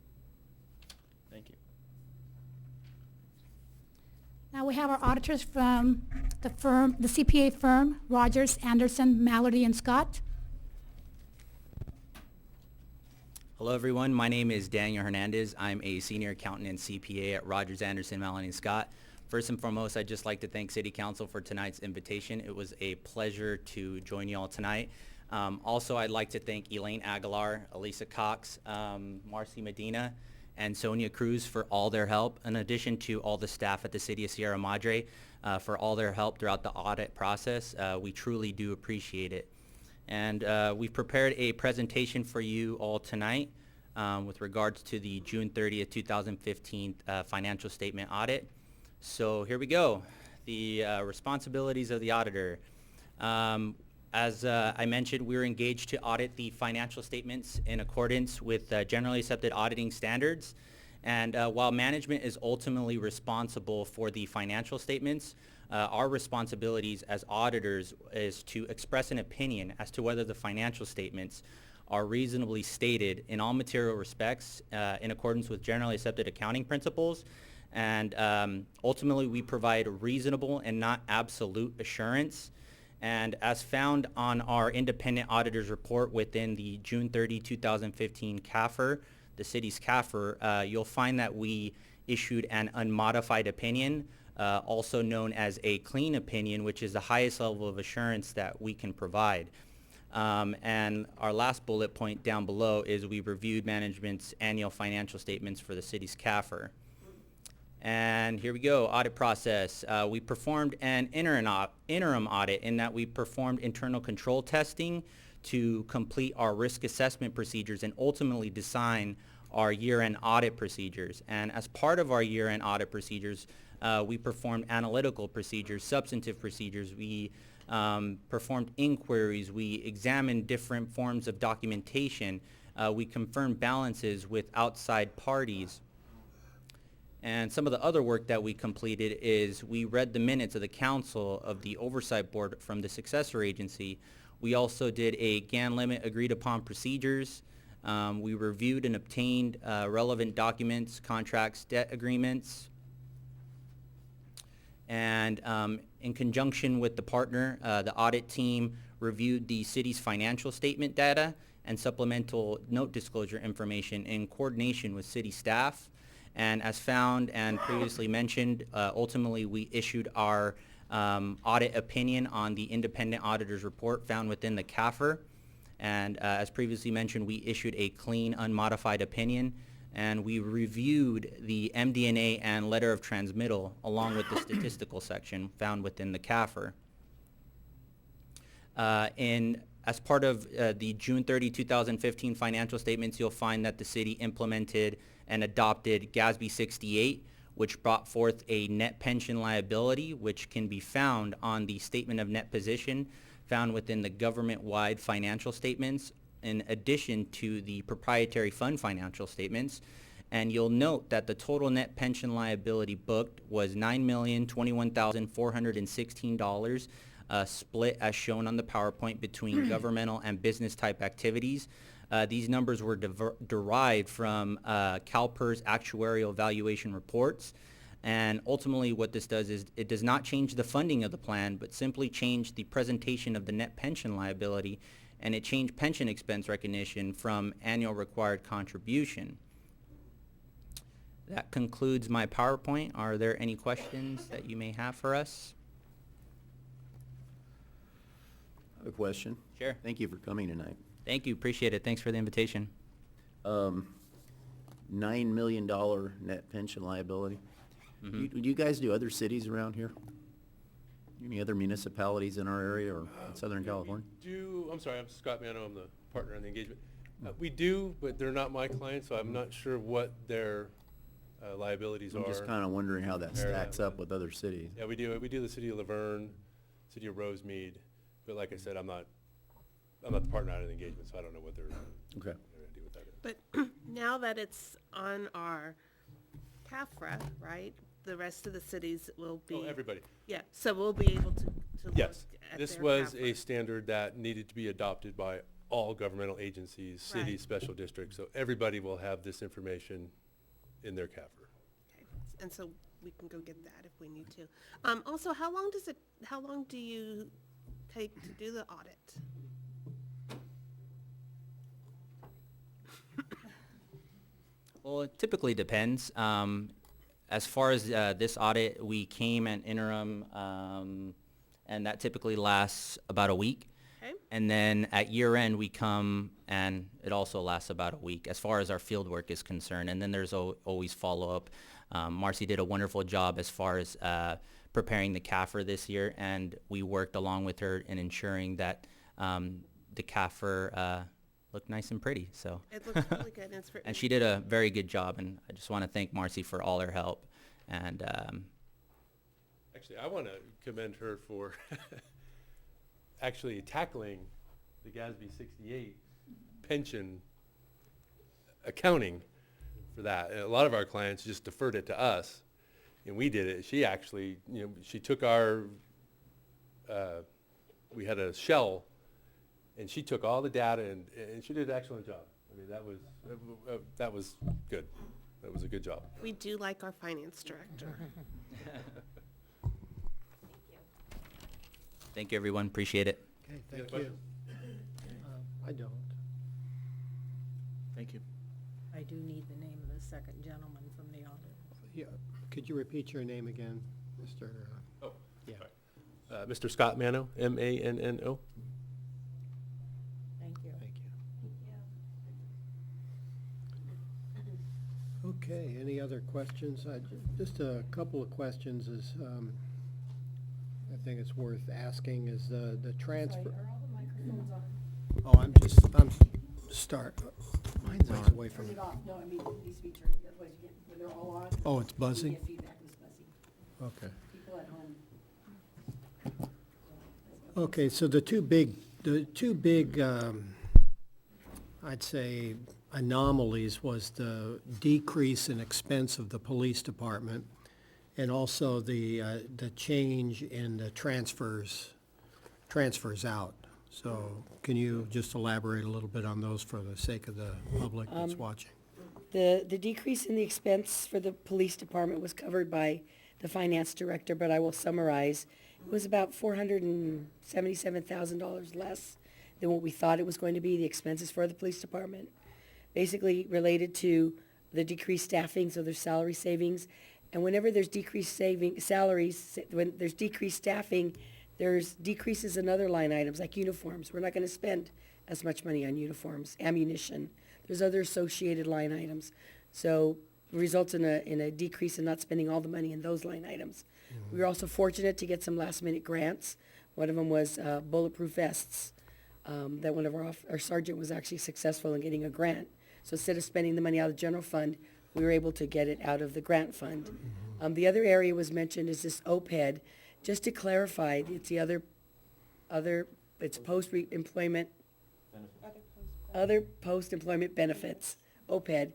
Thank you. Now we have our auditors from the CPA firm, Rogers, Anderson, Mallory, and Scott. Hello, everyone. My name is Daniel Hernandez. I'm a senior accountant and CPA at Rogers, Anderson, Mallory, and Scott. First and foremost, I'd just like to thank City Council for tonight's invitation. It was a pleasure to join you all tonight. Also, I'd like to thank Elaine Aguilar, Elisa Cox, Marcy Medina, and Sonia Cruz for all their help, in addition to all the staff at the City of Sierra Madre for all their help throughout the audit process. We truly do appreciate it. And we've prepared a presentation for you all tonight with regards to the June 30th, 2015 financial statement audit. So here we go. The responsibilities of the auditor. As I mentioned, we're engaged to audit the financial statements in accordance with generally accepted auditing standards. And while management is ultimately responsible for the financial statements, our responsibilities as auditors is to express an opinion as to whether the financial statements are reasonably stated in all material respects in accordance with generally accepted accounting principles. And ultimately, we provide reasonable and not absolute assurance. And as found on our independent auditor's report within the June 30, 2015 CAFR, the city's CAFR, you'll find that we issued an unmodified opinion, also known as a clean opinion, which is the highest level of assurance that we can provide. And our last bullet point down below is we reviewed management's annual financial statements for the city's CAFR. And here we go, audit process. We performed an interim audit in that we performed internal control testing to complete our risk assessment procedures and ultimately design our year-end audit procedures. And as part of our year-end audit procedures, we performed analytical procedures, substantive procedures. We performed inquiries. We examined different forms of documentation. We confirmed balances with outside parties. And some of the other work that we completed is we read the minutes of the council of the oversight board from the successor agency. We also did a GAN limit agreed upon procedures. We reviewed and obtained relevant documents, contracts, debt agreements, and in conjunction with the partner, the audit team reviewed the city's financial statement data and supplemental note disclosure information in coordination with city staff. And as found and previously mentioned, ultimately we issued our audit opinion on the independent auditor's report found within the CAFR. And as previously mentioned, we issued a clean, unmodified opinion, and we reviewed the MD&A and letter of transmittal along with the statistical section found within the CAFR. As part of the June 30, 2015 financial statements, you'll find that the city implemented and adopted GASB 68, which brought forth a net pension liability, which can be found on the statement of net position found within the government-wide financial statements, in addition to the proprietary fund financial statements. And you'll note that the total net pension liability booked was $9,021,416, split as shown on the PowerPoint between governmental and business type activities. These numbers were derived from CalPERS actuarial valuation reports. And ultimately what this does is it does not change the funding of the plan, but simply change the presentation of the net pension liability, and it changed pension expense recognition from annual required contribution. That concludes my PowerPoint. Are there any questions that you may have for us? I have a question. Sure. Thank you for coming tonight. Thank you, appreciate it. Thanks for the invitation. $9 million net pension liability. Mhm. Do you guys do other cities around here? Any other municipalities in our area or in Southern California? I'm sorry, I'm Scott Mano, I'm the partner on the engagement. We do, but they're not my clients, so I'm not sure what their liabilities are. I'm just kind of wondering how that Compare stacks that. up with other cities. Yeah, we do the city of Laverne, city of Rosemead, but like I said, I'm not the partner on the engagement, so I don't know what they're gonna do with that. But now that it's on our CAFRA, right, the rest of the cities will be. Oh, everybody. Yeah, so we'll be able to look Yes, at this their was CAFRA. a standard that needed to be adopted by all governmental agencies, cities, Right. special districts, so everybody will have this information in their CAFR. Okay, and so we can go get that if we need to. Also, how long do you take to do the audit? Well, it typically depends. As far as this audit, we came at interim, and that typically lasts about a week. Okay. And then at year end, we come and it also lasts about a week as far as our field work is concerned. And then there's always follow up. Marcy did a wonderful job as far as preparing the CAFR this year, and we worked along with her in ensuring that the CAFR looked nice and pretty. So It looks really good. and she did a very good job, and I just want to thank Marcy for all her help. And Actually, I want to commend her for actually tackling the GASB 68 pension accounting for that. And a lot of our clients just deferred it to us, and we did it. She actually, she took our, we had a shell, and she took all the data, and she did an excellent job. I mean, that was good. That was a good job. We do like our finance director. thank you, everyone. Appreciate it. Okay, Any thank other you. I don't. Thank you. I do need the name of the second gentleman from the audit. Yeah, could you repeat your name again, Mr.? Oh, Yeah. sorry. Mr. Scott Mano, M-A-N-N-O. Thank you. Thank you. Okay, any other questions? Just a couple of questions is, I think it's worth asking is the transfer. Sorry, are all the microphones on? Oh, I'm start. Mine's away from Turn it. it off. No, I mean, these features, otherwise you get, when they're all on. Oh, it's you buzzing? get feedback, it's buzzing. Okay. People at home. Okay, so the two big, I'd say anomalies was the decrease in expense of the police department and also the change in the transfers out. So can you just elaborate a little bit on those for the sake of the public that's watching? The decrease in the expense for the police department was covered by the finance director, but I will summarize. It was about $477,000 less than what we thought it was going to be, the expenses for the police department. Basically related to the decreased staffing, so there's salary savings. And whenever there's decreased salaries, when there's decreased staffing, there's decreases in other line items like uniforms. We're not going to spend as much money on uniforms, ammunition. There's other associated line items. So it results in a decrease in not spending all the money in those line items. We were also fortunate to get some last minute grants. One of them was bulletproof vests. That one of our sergeant was actually successful in getting a grant. So instead of spending the money out of the general fund, we were able to get it out of the grant fund. The other area was mentioned is this OPED. Just to clarify, it's the it's post-employment, other post-employment benefits, OPED.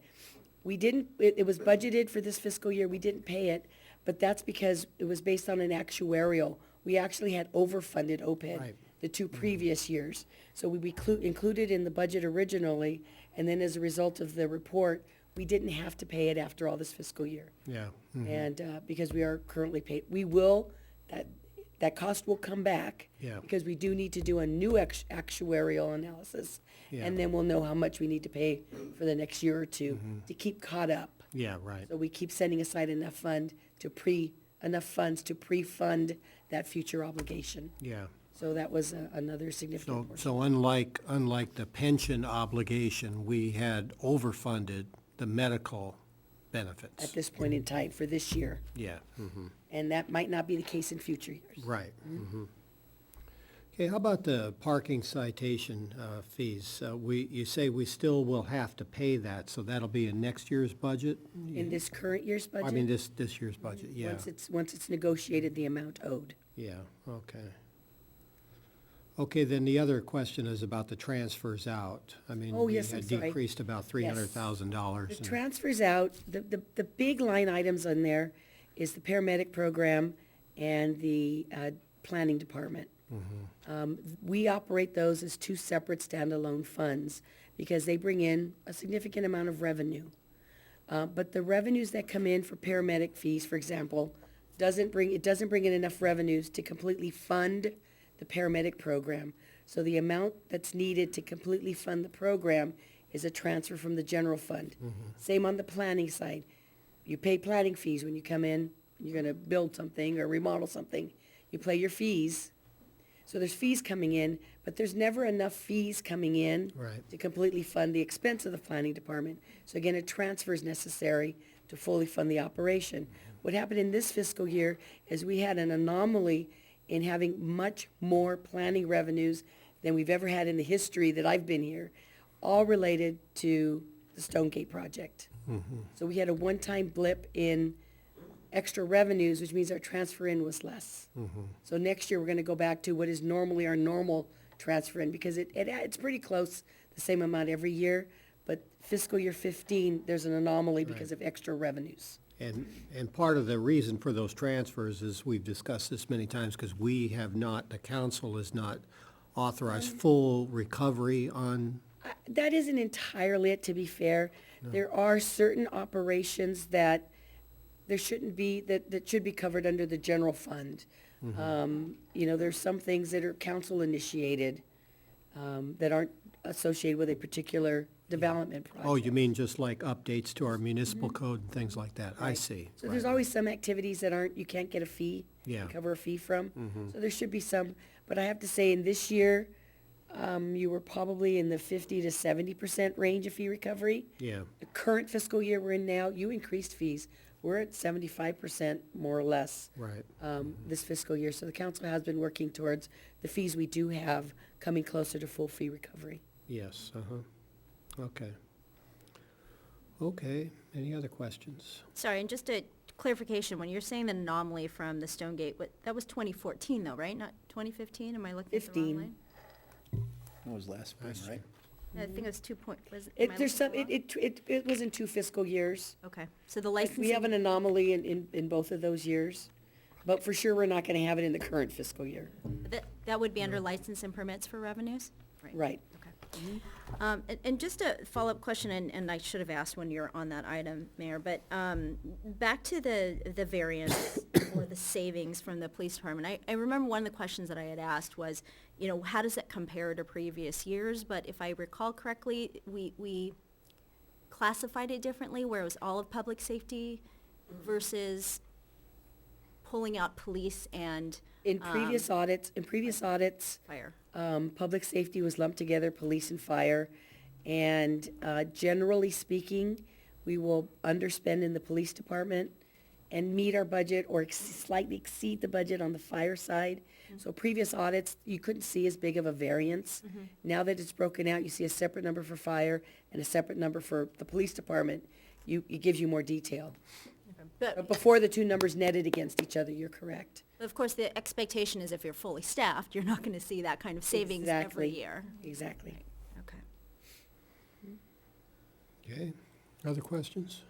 We didn't, it was budgeted for this fiscal year, we didn't pay it, but that's because it was based on an actuarial. We actually had overfunded OPED Right. the two previous years. So we included in the budget originally, and then as a result of the report, we didn't have to pay it after all this fiscal year. Yeah. And because we are currently paid, we will, that cost will come back. Yeah. Because we do need to do a new actuarial analysis. Yeah. And then we'll know how much we need to pay for the next year or two to keep caught up. Yeah, right. So we keep setting aside enough funds to pre-fund that future obligation. Yeah. So that was another significant portion. So unlike the pension obligation, we had overfunded the medical benefits. At this point in time for this year. Yeah. Mm-hmm. And that might not be the case in future years. Right. Mm-hmm. Okay, how about the parking citation fees? You say we still will have to pay that, so that'll be in next year's budget? In this current year's budget? I mean, this year's budget, yeah. Once it's negotiated, the amount owed. Yeah, okay. Okay, then the other question is about the transfers out. I mean, Oh, we yes, I'm had sorry. decreased about $300,000. The transfers out, the big line items on there is the paramedic program and the planning department. We operate those as two separate standalone funds because they bring in a significant amount of revenue. But the revenues that come in for paramedic fees, for example, doesn't bring in enough revenues to completely fund the paramedic program. So the amount that's needed to completely fund the program is a transfer from the general fund. Same on the planning side. You pay planning fees when you come in, you're going to build something or remodel something. You pay your fees. So there's fees coming in, but there's never enough fees coming in Right. to completely fund the expense of the planning department. So again, a transfer is necessary to fully fund the operation. What happened in this fiscal year is we had an anomaly in having much more planning revenues than we've ever had in the history that I've been here, all related to the Stonegate project. So we had a one-time blip in extra revenues, which means our transfer in was less. So next year, we're going to go back to what is normally our normal transfer in, because it's pretty close, the same amount every year, but fiscal year 15, there's an anomaly because of extra revenues. And part of the reason for those transfers is, we've discussed this many times, because the council has not authorized full recovery on, That isn't entirely it, to be fair. There are certain operations that there shouldn't be, that should be covered under the general fund. There's some things that are council initiated that aren't associated with a particular development project. oh, you mean just like updates to our municipal code and things like that? I Right. see. So there's always some activities that you can't get a fee, Yeah. recover a fee from. So there should be some, but I have to say, in this year, you were probably in the 50 to 70% range of fee recovery. Yeah, The current fiscal year we're in now, you increased fees. We're at 75% more or less right. this fiscal year. So the council has been working towards the fees we do have coming closer to full fee recovery. Yes, okay. Okay, any other questions? Sorry, and just a clarification, when you're saying the anomaly from the Stonegate, that was 2014 though, right? Not 2015? Am I looking at the 15. wrong line? That was last spring, Last right? I think it was 2 point, was it? It was in 2 fiscal years. Okay, so the Like, licensing. we have an anomaly in both of those years. But for sure, we're not gonna have it in the current fiscal year. That would be under license and permits for revenues? Right. Okay. And just a follow-up question, and I should have asked when you're on that item, Mayor, but back to the variance or the savings from the police department. I remember one of the questions that I had asked was, you know, how does that compare to previous years? But if I recall correctly, we classified it differently, where it was all of public safety versus pulling out police and In previous audits, fire. Public safety was lumped together, police and fire. And generally speaking, we will underspend in the police department and meet our budget or slightly exceed the budget on the fire side. So previous audits, you couldn't see as big of a variance. Now that it's broken out, you see a separate number for fire and a separate number for the police department. It gives you more detail. But before the two numbers netted against each other, you're correct. Of course, the expectation is if you're fully staffed, you're not going to see that kind of savings every year. Exactly. Okay. Okay, other questions?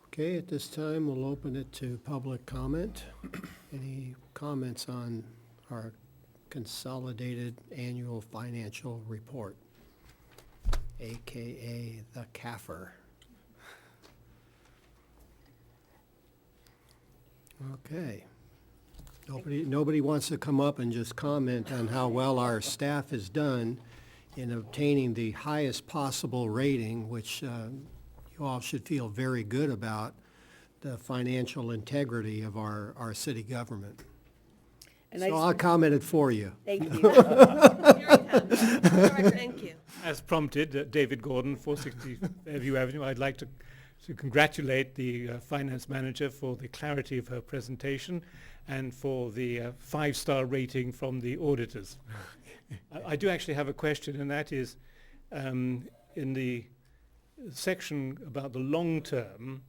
Okay, at this time, we'll open it to public comment. Any comments on our consolidated annual financial report, AKA the CAFR? Okay. Nobody wants to come up and just comment on how well our staff has done in obtaining the highest possible rating, which you all should feel very good about the financial integrity of our city government. And So I'll comment it for you. Thank you. Thank you. As prompted, David Gordon, 460 Fairview Avenue. I'd like to congratulate the finance manager for the clarity of her presentation and for the 5-star rating from the auditors. I do actually have a question, and that is, in the section about the long term,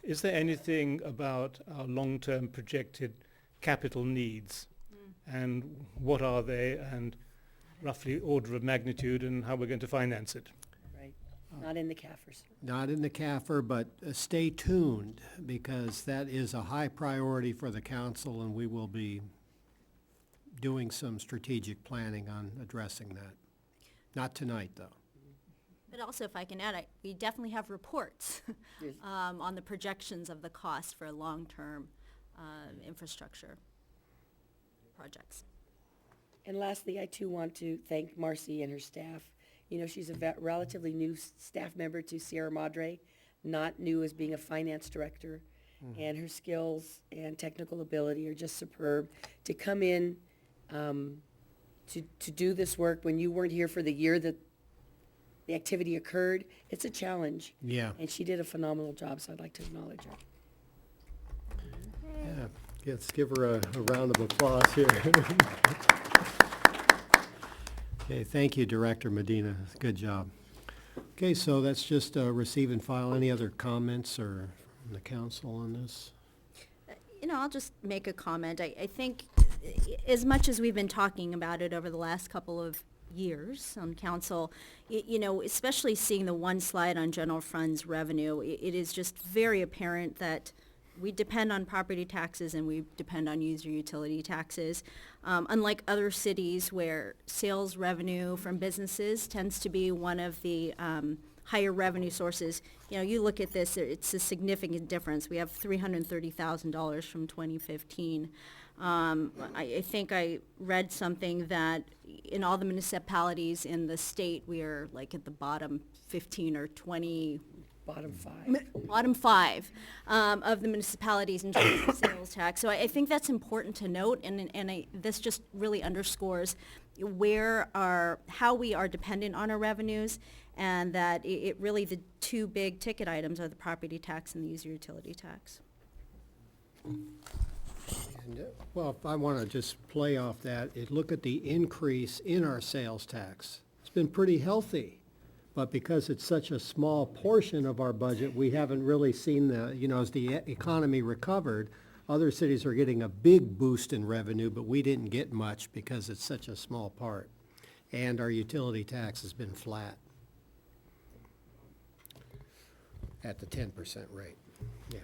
is there anything about our long-term projected capital needs? And what are they, and roughly order of magnitude, and how we're going to finance it? Right. Not in the CAFRs. Not in the CAFR, but stay tuned, because that is a high priority for the council, and we will be doing some strategic planning on addressing that. Not tonight, though. But also, if I can add, we definitely have reports Yes. on the projections of the cost for long-term infrastructure projects. And lastly, I too want to thank Marcy and her staff. You know, she's a relatively new staff member to Sierra Madre, not new as being a finance director. And her skills and technical ability are just superb. To come in to do this work when you weren't here for the year that the activity occurred, it's a challenge. Yeah. And she did a phenomenal job, so I'd like to acknowledge her. Yeah, let's give her a round of applause here. Okay, thank you, Director Medina. Good job. Okay, so that's just receive and file. Any other comments or from the council on this? You know, I'll just make a comment. I think as much as we've been talking about it over the last couple of years on council, you know, especially seeing the one slide on general funds revenue, it is just very apparent that we depend on property taxes and we depend on user utility taxes. Unlike other cities where sales revenue from businesses tends to be one of the higher revenue sources, you know, you look at this, it's a significant difference. We have $330,000 from 2015. I think I read something that in all the municipalities in the state, we are like at the bottom 15 or 20. Bottom five. Bottom five of the municipalities in terms of sales tax. So I think that's important to note, and this just really underscores how we are dependent on our revenues, and that it really, the two big ticket items are the property tax and the user utility tax. And, well, if I want to just play off that, look at the increase in our sales tax. It's been pretty healthy, but because it's such a small portion of our budget, we haven't really seen as the economy recovered, other cities are getting a big boost in revenue, but we didn't get much because it's such a small part. And our utility tax has been flat at the 10% rate. Yeah.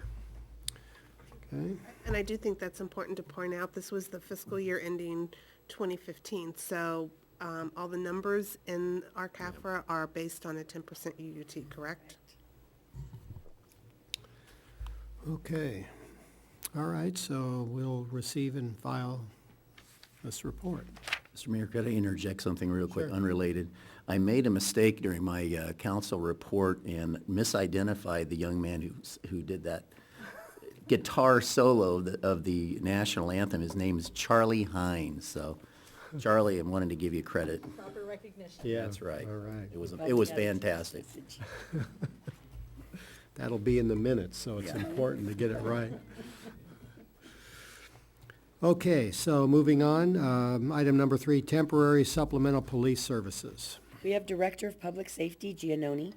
Okay. And I do think that's important to point out, this was the fiscal year ending 2015, so all the numbers in our CAFRA are based on a 10% UUT, correct? Okay. All right, so we'll receive and file this report. Mr. Mayor, could I interject something real quick, Sure. unrelated? I made a mistake during my council report and misidentified the young man who did that guitar solo of the national anthem. His name is Charlie Hines. So, Charlie, I'm wanting to give you credit. Proper recognition. Yeah. That's right. All right. It was fantastic. That'll be in the minutes, so it's Yeah. important to get it right. Okay, so moving on, item number 3, temporary supplemental police services. We have Director of Public Safety, Giannoni.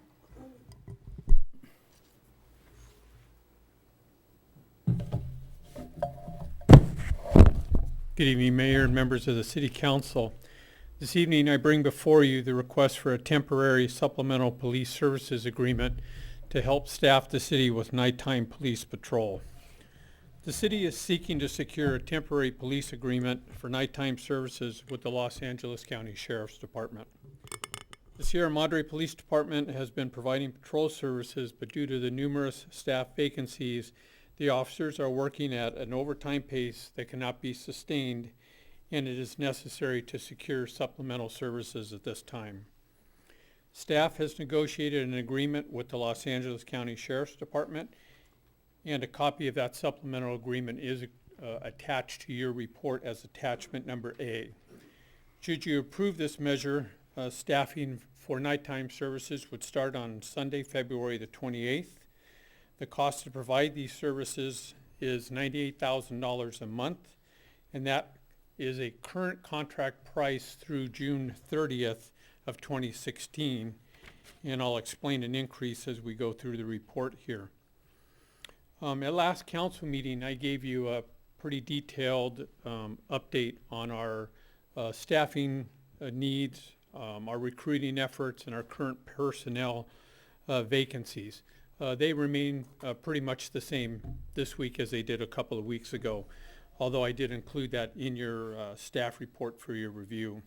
Good evening, Mayor and members of the City Council. This evening, I bring before you the request for a temporary supplemental police services agreement to help staff the city with nighttime police patrol. The city is seeking to secure a temporary police agreement for nighttime services with the Los Angeles County Sheriff's Department. The Sierra Madre Police Department has been providing patrol services, but due to the numerous staff vacancies, the officers are working at an overtime pace that cannot be sustained, and it is necessary to secure supplemental services at this time. Staff has negotiated an agreement with the Los Angeles County Sheriff's Department, and a copy of that supplemental agreement is attached to your report as attachment number A. Should you approve this measure, staffing for nighttime services would start on Sunday, February the 28th. The cost to provide these services is $98,000 a month, and that is a current contract price through June 30th of 2016, and I'll explain an increase as we go through the report here. At last council meeting, I gave you a pretty detailed update on our staffing needs, our recruiting efforts, and our current personnel vacancies. They remain pretty much the same this week as they did a couple of weeks ago, although I did include that in your staff report for your review.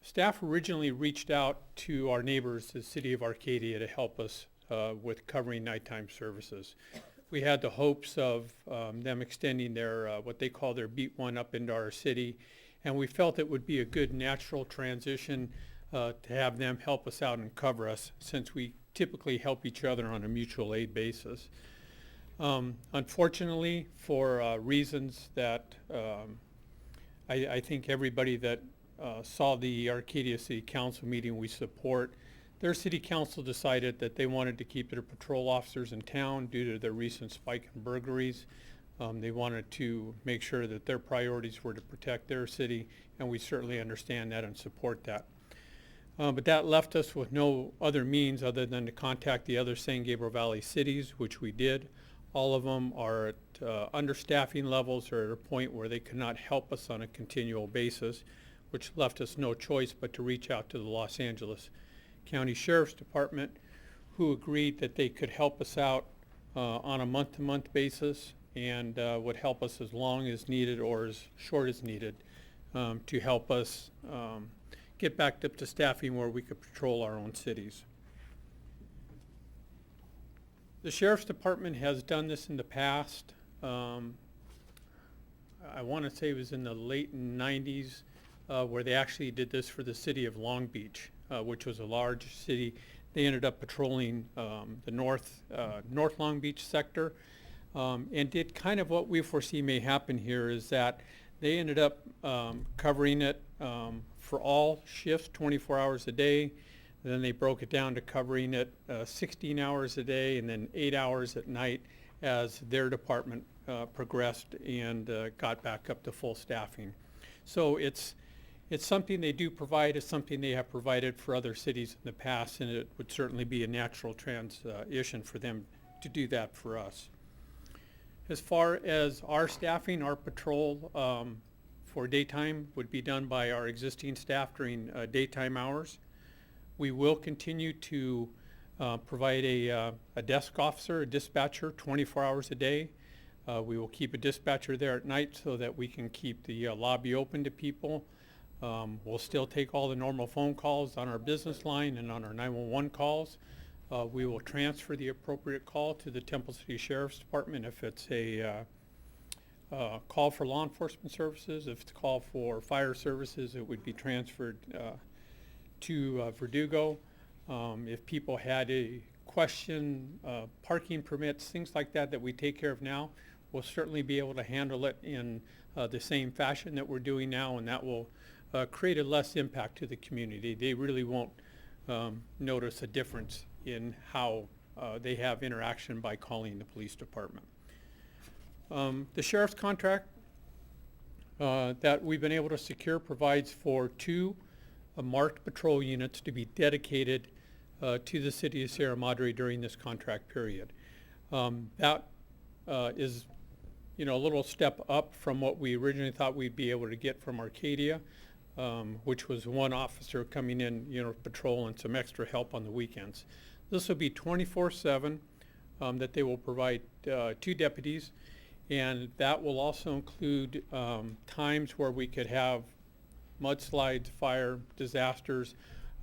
Staff originally reached out to our neighbors, the city of Arcadia, to help us with covering nighttime services. We had the hopes of them extending their what they call their Beat One up into our city, and we felt it would be a good natural transition to have them help us out and cover us, since we typically help each other on a mutual aid basis. Unfortunately, for reasons that I think everybody that saw the Arcadia City Council meeting we support, their city council decided that they wanted to keep their patrol officers in town due to the recent spike in burglaries. They wanted to make sure that their priorities were to protect their city, and we certainly understand that and support that. But that left us with no other means other than to contact the other San Gabriel Valley cities, which we did. All of them are at understaffing levels or at a point where they cannot help us on a continual basis, which left us no choice but to reach out to the Los Angeles County Sheriff's Department, who agreed that they could help us out on a month-to-month basis and would help us as long as needed or as short as needed to help us get back up to staffing where we could patrol our own cities. The Sheriff's Department has done this in the past. I want to say it was in the late 90s where they actually did this for the city of Long Beach, which was a large city. They ended up patrolling the North Long Beach sector and did kind of what we foresee may happen here, is that they ended up covering it for all shifts 24 hours a day. And then they broke it down to covering it 16 hours a day and then 8 hours at night as their department progressed and got back up to full staffing. So it's something they do provide. It's something they have provided for other cities in the past, and it would certainly be a natural transition for them to do that for us. As far as our staffing, our patrol for daytime would be done by our existing staff during daytime hours. We will continue to provide a desk officer, a dispatcher, 24 hours a day. We will keep a dispatcher there at night so that we can keep the lobby open to people. We'll still take all the normal phone calls on our business line and on our 911 calls. We will transfer the appropriate call to the Temple City Sheriff's Department if it's a call for law enforcement services. If it's a call for fire services, it would be transferred to Verdugo. If people had a question, parking permits, things like that that we take care of now, we'll certainly be able to handle it in the same fashion that we're doing now, and that will create a less impact to the community. They really won't notice a difference in how they have interaction by calling the police department. The sheriff's contract that we've been able to secure provides for 2 marked patrol units to be dedicated to the city of Sierra Madre during this contract period. That is, a little step up from what we originally thought we'd be able to get from Arcadia, which was 1 officer coming in, patrol and some extra help on the weekends. This will be 24/7, that they will provide 2 deputies, and that will also include times where we could have mudslides, fire, disasters,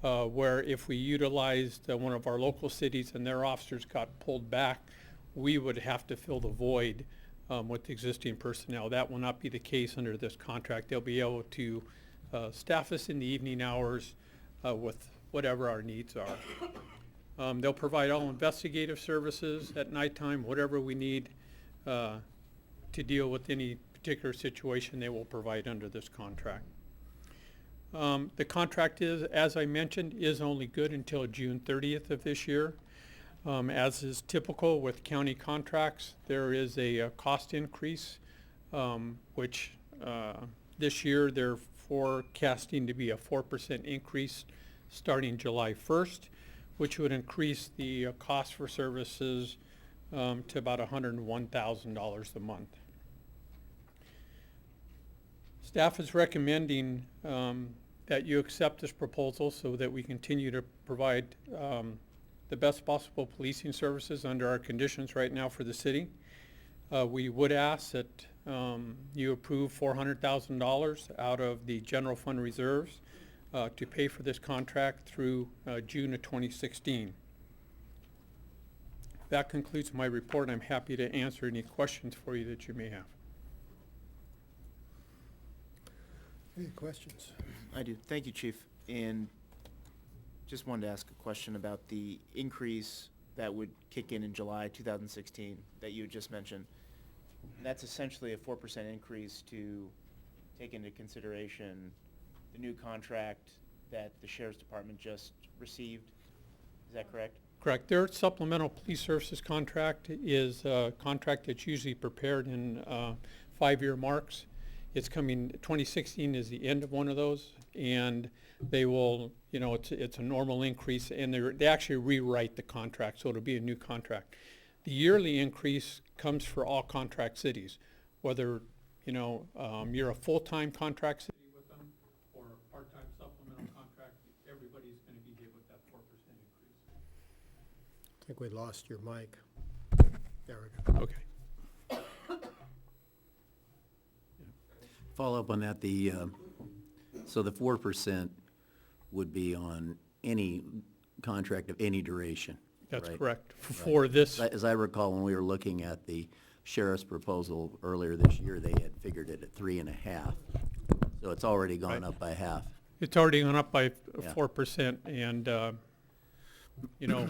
where if we utilized one of our local cities and their officers got pulled back, we would have to fill the void with existing personnel. That will not be the case under this contract. They'll be able to staff us in the evening hours with whatever our needs are. They'll provide all investigative services at nighttime, whatever we need to deal with any particular situation they will provide under this contract. The contract is, as I mentioned, is only good until June 30th of this year. As is typical with county contracts, there is a cost increase, which this year they're forecasting to be a 4% increase starting July 1st, which would increase the cost for services to about $101,000 a month. Staff is recommending that you accept this proposal so that we continue to provide the best possible policing services under our conditions right now for the city. We would ask that you approve $400,000 out of the general fund reserves to pay for this contract through June of 2016. That concludes my report. I'm happy to answer any questions for you that you may have. Any questions? I do. Thank you, Chief. And just wanted to ask a question about the increase that would kick in July 2016 that you had just mentioned. And that's essentially a 4% increase to take into consideration the new contract that the Sheriff's Department just received. Is that correct? Correct. Their supplemental police services contract is a contract that's usually prepared in 5-year marks. It's coming, 2016 is the end of one of those, and they will, it's a normal increase, and they actually rewrite the contract, so it'll be a new contract. The yearly increase comes for all contract cities, whether, you're a full-time contract city with them or a part-time supplemental contract, everybody's going to be hit with that 4% increase. I think we lost your mic. There we go. Okay. Follow up on that, so the 4% would be on any contract of any duration, That's right? correct. For this, As I recall, when we were looking at the sheriff's proposal earlier this year, they had figured it at 3.5. So it's already gone Right. up by half. it's already gone up by Yeah. 4%, and,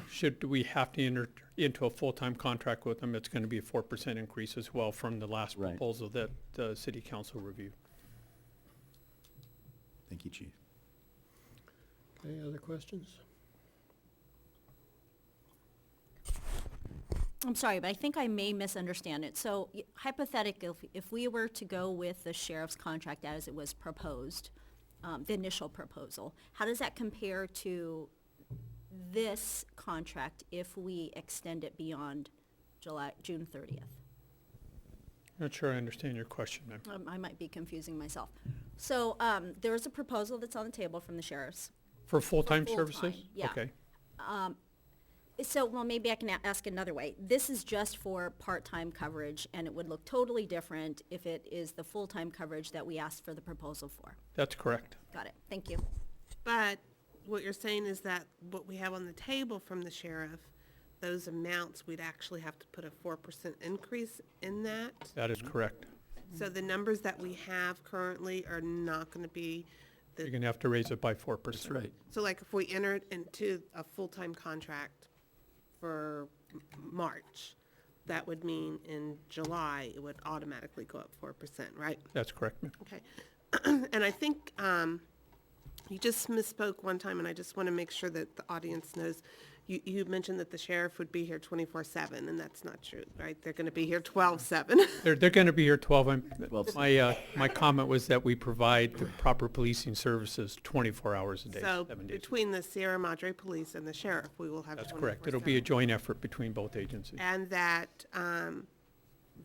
should we have to enter into a full-time contract with them, it's going to be a 4% increase as well from the last Right. proposal that the city council reviewed. Thank you, Chief. Any other questions? I'm sorry, but I think I may misunderstand it. So hypothetically, if we were to go with the sheriff's contract as it was proposed, the initial proposal, how does that compare to this contract if we extend it beyond June 30th? Not sure I understand your question, ma'am. I might be confusing myself. So there is a proposal that's on the table from the sheriffs. For full-time full-time, services? yeah. Okay. So, well, maybe I can ask another way. This is just for part-time coverage, and it would look totally different if it is the full-time coverage that we asked for the proposal for. That's correct. Got it. Thank you. But what you're saying is that what we have on the table from the sheriff, those amounts, we'd actually have to put a 4% increase in that? That is correct. So the numbers that we have currently are not going to be You're going to have to raise it by 4%. That's right. So like if we entered into a full-time contract for March, that would mean in July, it would automatically go up 4%, right? That's correct, ma'am. Okay. And I think you just misspoke one time, and I just want to make sure that the audience knows. You mentioned that the sheriff would be here 24/7, and that's not true, right? They're going to be here 12/7. They're going to be here 12. 12. My comment was that we provide the proper policing services 24 hours a day, So 7 days. between the Sierra Madre Police and the sheriff, we will have 24/7. That's correct. It'll be a joint effort between both agencies. And that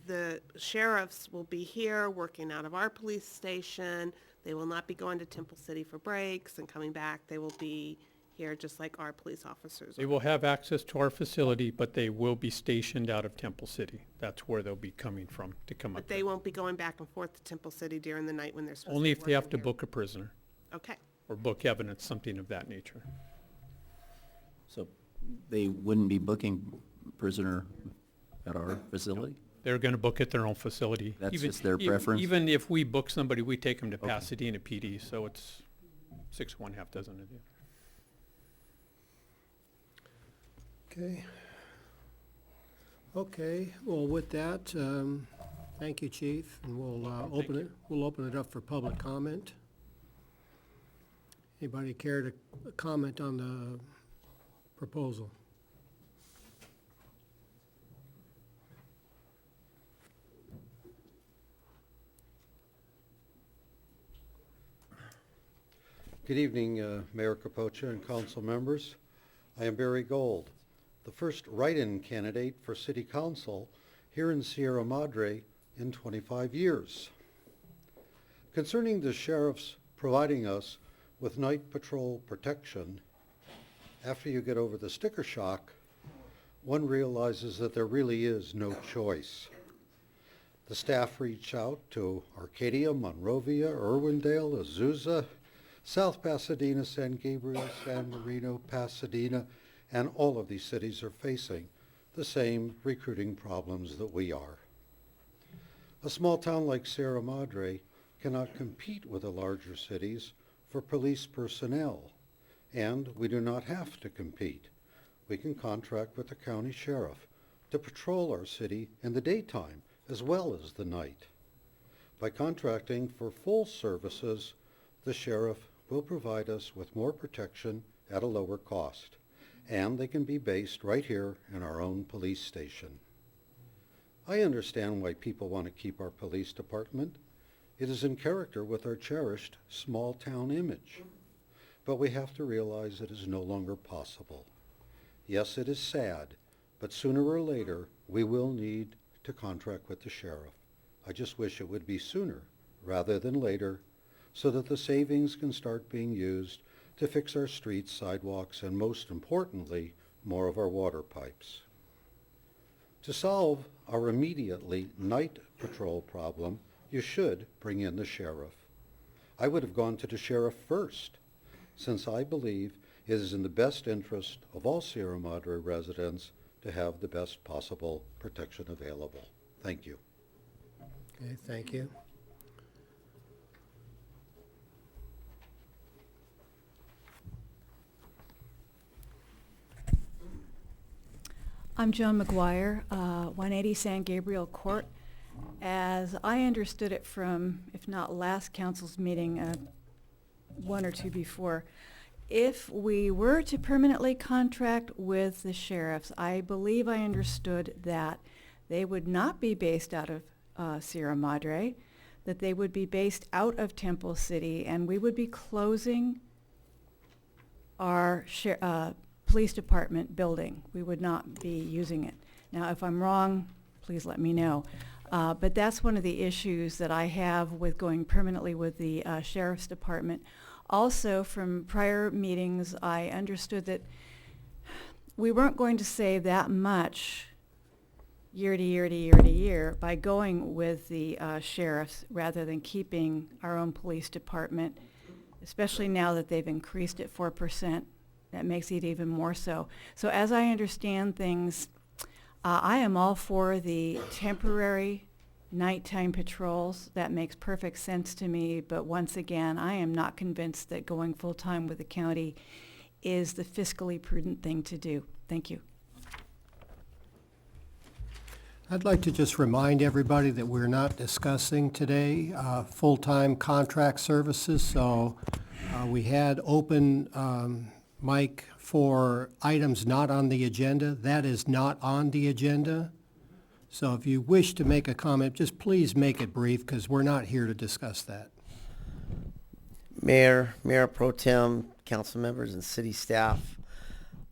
the sheriffs will be here working out of our police station. They will not be going to Temple City for breaks and coming back. They will be here just like our police officers. They will have access to our facility, but they will be stationed out of Temple City. That's where they'll be coming from to come But up they there. won't be going back and forth to Temple City during the night when they're supposed to be Only if they have to working here. book a prisoner Okay. or book evidence, something of that nature. So they wouldn't be booking prisoner at our facility? They're going to book at their own facility. That's Even- just their e- preference? Even if we book somebody, we take them to Pasadena PD, so it's 6 1/2 dozen of you. Okay. Okay, well, with that, thank you, Chief, and we'll open it up for public comment. Anybody care to comment on the proposal? Good evening, Mayor Capocha and council members. I am Barry Gold, the first write-in candidate for city council here in Sierra Madre in 25 years. Concerning the sheriffs providing us with night patrol protection, after you get over the sticker shock, one realizes that there really is no choice. The staff reached out to Arcadia, Monrovia, Irwindale, Azusa, South Pasadena, San Gabriel, San Marino, Pasadena, and all of these cities are facing the same recruiting problems that we are. A small town like Sierra Madre cannot compete with the larger cities for police personnel, and we do not have to compete. We can contract with the county sheriff to patrol our city in the daytime as well as the night. By contracting for full services, the sheriff will provide us with more protection at a lower cost, and they can be based right here in our own police station. I understand why people want to keep our police department. It is in character with our cherished small-town image. But we have to realize it is no longer possible. Yes, it is sad, but sooner or later, we will need to contract with the sheriff. I just wish it would be sooner rather than later, so that the savings can start being used to fix our streets, sidewalks, and most importantly, more of our water pipes. To solve our immediately night patrol problem, you should bring in the sheriff. I would have gone to the sheriff first, since I believe it is in the best interest of all Sierra Madre residents to have the best possible protection available. Thank you. Okay, thank you. I'm Joan McGuire, 180 San Gabriel Court. As I understood it from, if not last council's meeting, one or two before, if we were to permanently contract with the sheriffs, I believe I understood that they would not be based out of Sierra Madre, that they would be based out of Temple City, and we would be closing our police department building. We would not be using it. Now, if I'm wrong, please let me know. But that's one of the issues that I have with going permanently with the sheriff's department. Also, from prior meetings, I understood that we weren't going to save that much year to year to year to year by going with the sheriffs rather than keeping our own police department, especially now that they've increased it 4%. That makes it even more so. So as I understand things, I am all for the temporary nighttime patrols. That makes perfect sense to me, but once again, I am not convinced that going full-time with the county is the fiscally prudent thing to do. Thank you. I'd like to just remind everybody that we're not discussing today full-time contract services, so we had open mic for items not on the agenda. That is not on the agenda. So if you wish to make a comment, just please make it brief, because we're not here to discuss that. Mayor Pro Tem, council members, and city staff,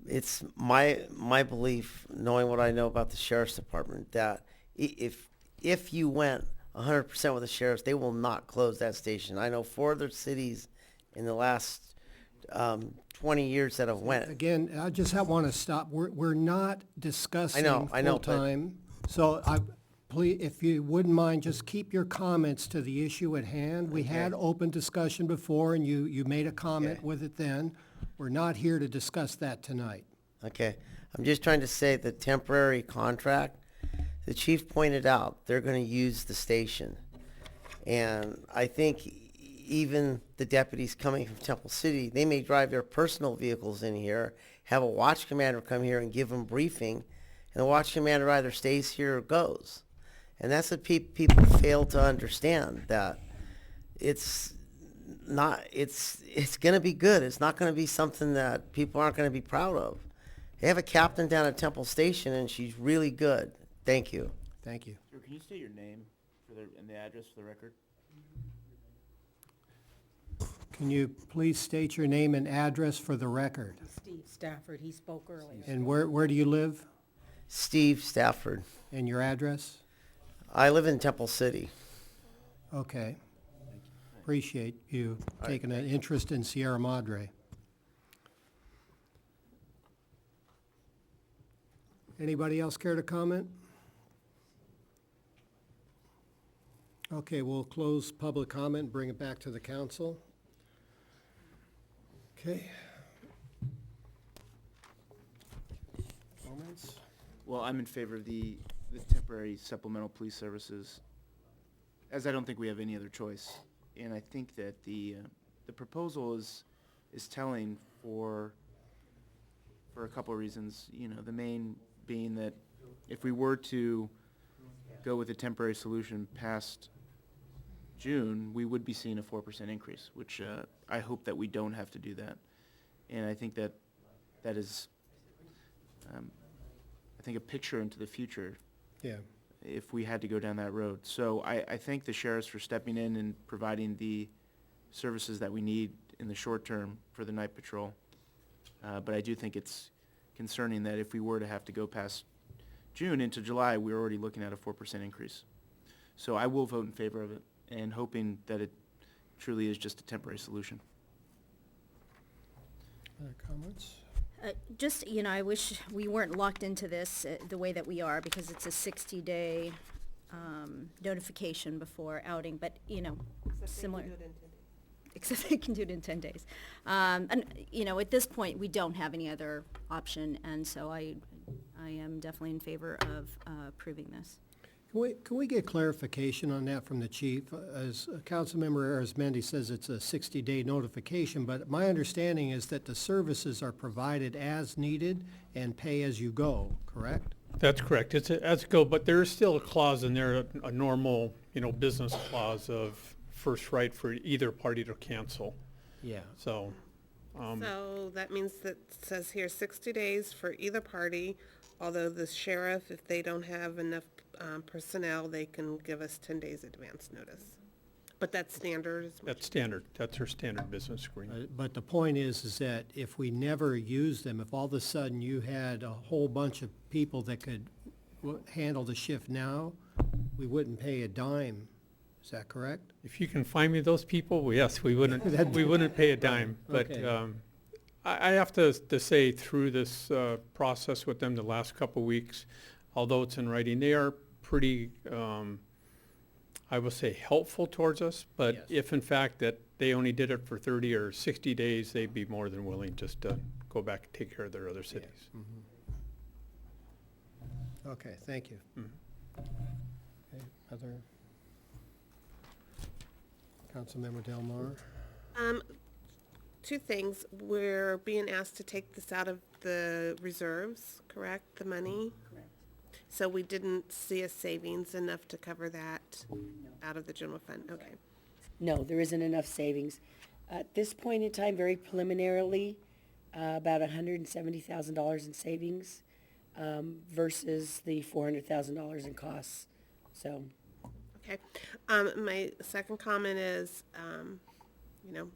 it's my belief, knowing what I know about the sheriff's department, that if you went 100% with the sheriffs, they will not close that station. I know 4 other cities in the last 20 years that have went. Again, I just want to stop. We're not discussing I know, but full-time. So please, if you wouldn't mind, just keep your comments to the issue at hand. We had open discussion before, and you made a comment with it then. We're not here to discuss that tonight. Okay. I'm just trying to say the temporary contract, the chief pointed out, they're going to use the station. And I think even the deputies coming from Temple City, they may drive their personal vehicles in here, have a watch commander come here and give them briefing, and the watch commander either stays here or goes. And that's what people fail to understand, that it's going to be good. It's not going to be something that people aren't going to be proud of. They have a captain down at Temple Station, and she's really good. Thank you. Thank you. Sir, can you state your name and the address for the record? Can you please state your name and address for the record? Steve Stafford, he spoke earlier. And where do you live? Steve Stafford. And your address? I live in Temple City. Okay. Appreciate you taking an interest in Sierra Madre. Anybody else care to comment? Okay, we'll close public comment and bring it back to the council. Okay. Comments? Well, I'm in favor of the temporary supplemental police services, as I don't think we have any other choice. And I think that the proposal is telling for a couple of reasons. You know, the main being that if we were to go with a temporary solution past June, we would be seeing a 4% increase, which I hope that we don't have to do that. And I think that is, I think, a picture into the future. Yeah. If we had to go down that road. So I thank the sheriffs for stepping in and providing the services that we need in the short term for the night patrol. But I do think it's concerning that if we were to have to go past June into July, we're already looking at a 4% increase. So I will vote in favor of it, and hoping that it truly is just a temporary solution. Other comments? Just, I wish we weren't locked into this the way that we are, because it's a 60-day notification before outing, but, similar. Except they can do it in 10 days. And, at this point, we don't have any other option, and so I am definitely in favor of approving this. Can we get clarification on that from the chief? As Councilmember Arizmendi says, it's a 60-day notification, but my understanding is that the services are provided as needed and pay as you go, correct? That's correct. It's as you go, but there is still a clause in there, a normal, business clause of first right for either party to cancel. Yeah. So. So that means that it says here 60 days for either party, although the sheriff, if they don't have enough personnel, they can give us 10 days advance notice. But that's standard. That's standard. That's her standard business agreement. But the point is that if we never use them, if all of a sudden you had a whole bunch of people that could handle the shift now, we wouldn't pay a dime. Is that correct? If you can find me those people, well, yes, we wouldn't pay a dime. But Okay. I have to say through this process with them the last couple of weeks, although it's in writing, they are pretty, I will say, helpful towards us. But Yes. if in fact that they only did it for 30 or 60 days, they'd be more than willing just to go back and take care of their other cities. Okay, thank you. Mhm. Okay, other? Councilmember Del Mar? Two things. We're being asked to take this out of the reserves, correct, the money? Correct. So we didn't see a savings enough to cover that out of the general fund, okay. No, there isn't enough savings. At this point in time, very preliminarily, about $170,000 in savings versus the $400,000 in costs. So, Okay. My second comment is, you know,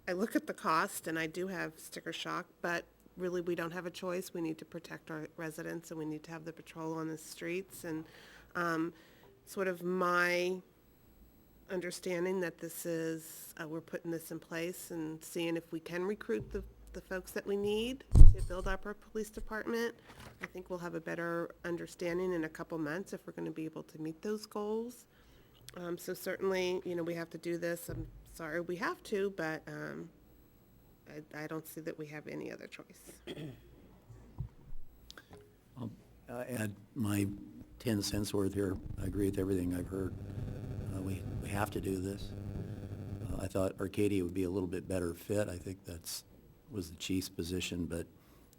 I look at the cost and I do have sticker shock, but really we don't have a choice. We need to protect our residents and we need to have the patrol on the streets. And sort of my understanding that this is, we're putting this in place and seeing if we can recruit the folks that we need to build up our police department. I think we'll have a better understanding in a couple months if we're going to be able to meet those goals. So certainly, you know, we have to do this. I'm sorry we have to, but I don't see that we have any other choice. I'll add my 10 cents worth here. I agree with everything I've heard. We have to do this. I thought Arcadia would be a little bit better fit. I think was the chief's position, but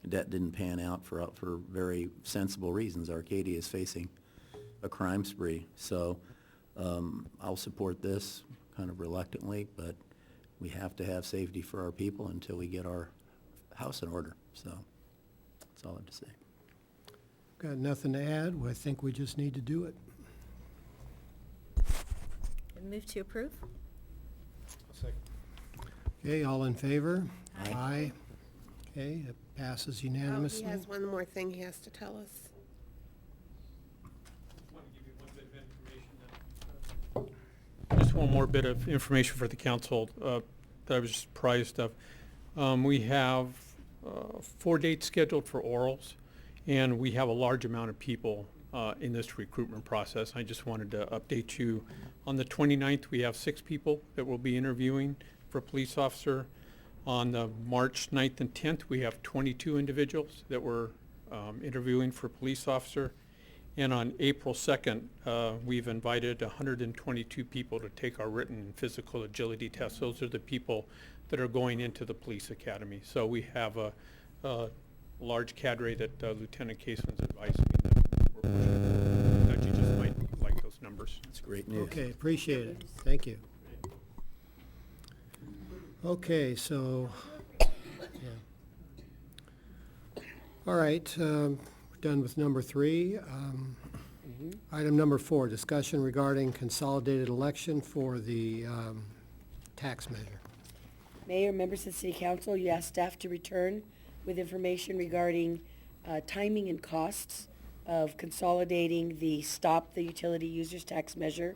that didn't pan out for very sensible reasons. Arcadia is facing a crime spree. So I'll support this kind of reluctantly, but we have to have safety for our people until we get our house in order. So that's all I have to say. Got nothing to add. Well, I think we just need to do it. Move to approve? Okay, all in favor? Aye. Okay, it passes Oh, unanimously. he has one more thing he has to tell us. Just one more bit of information for the council that I was surprised of. We have 4 dates scheduled for orals, and we have a large amount of people in this recruitment process. I just wanted to update you. On the 29th, we have 6 people that will be interviewing for police officer. On the March 9th and 10th, we have 22 individuals that we're interviewing for police officer. And on April 2nd, we've invited 122 people to take our written and physical agility tests. Those are the people that are going into the police academy. So we have a large cadre that Lieutenant Caseman's advised me that we're pushing. That you just might like those numbers. That's great news. Okay, appreciate it. Thank you. Okay, so, yeah. All right, we're done with number 3. Item number 4, discussion regarding consolidated election for the tax measure. Mayor, members of the City Council, you asked staff to return with information regarding timing and costs of consolidating the Stop the Utility Users Tax measure.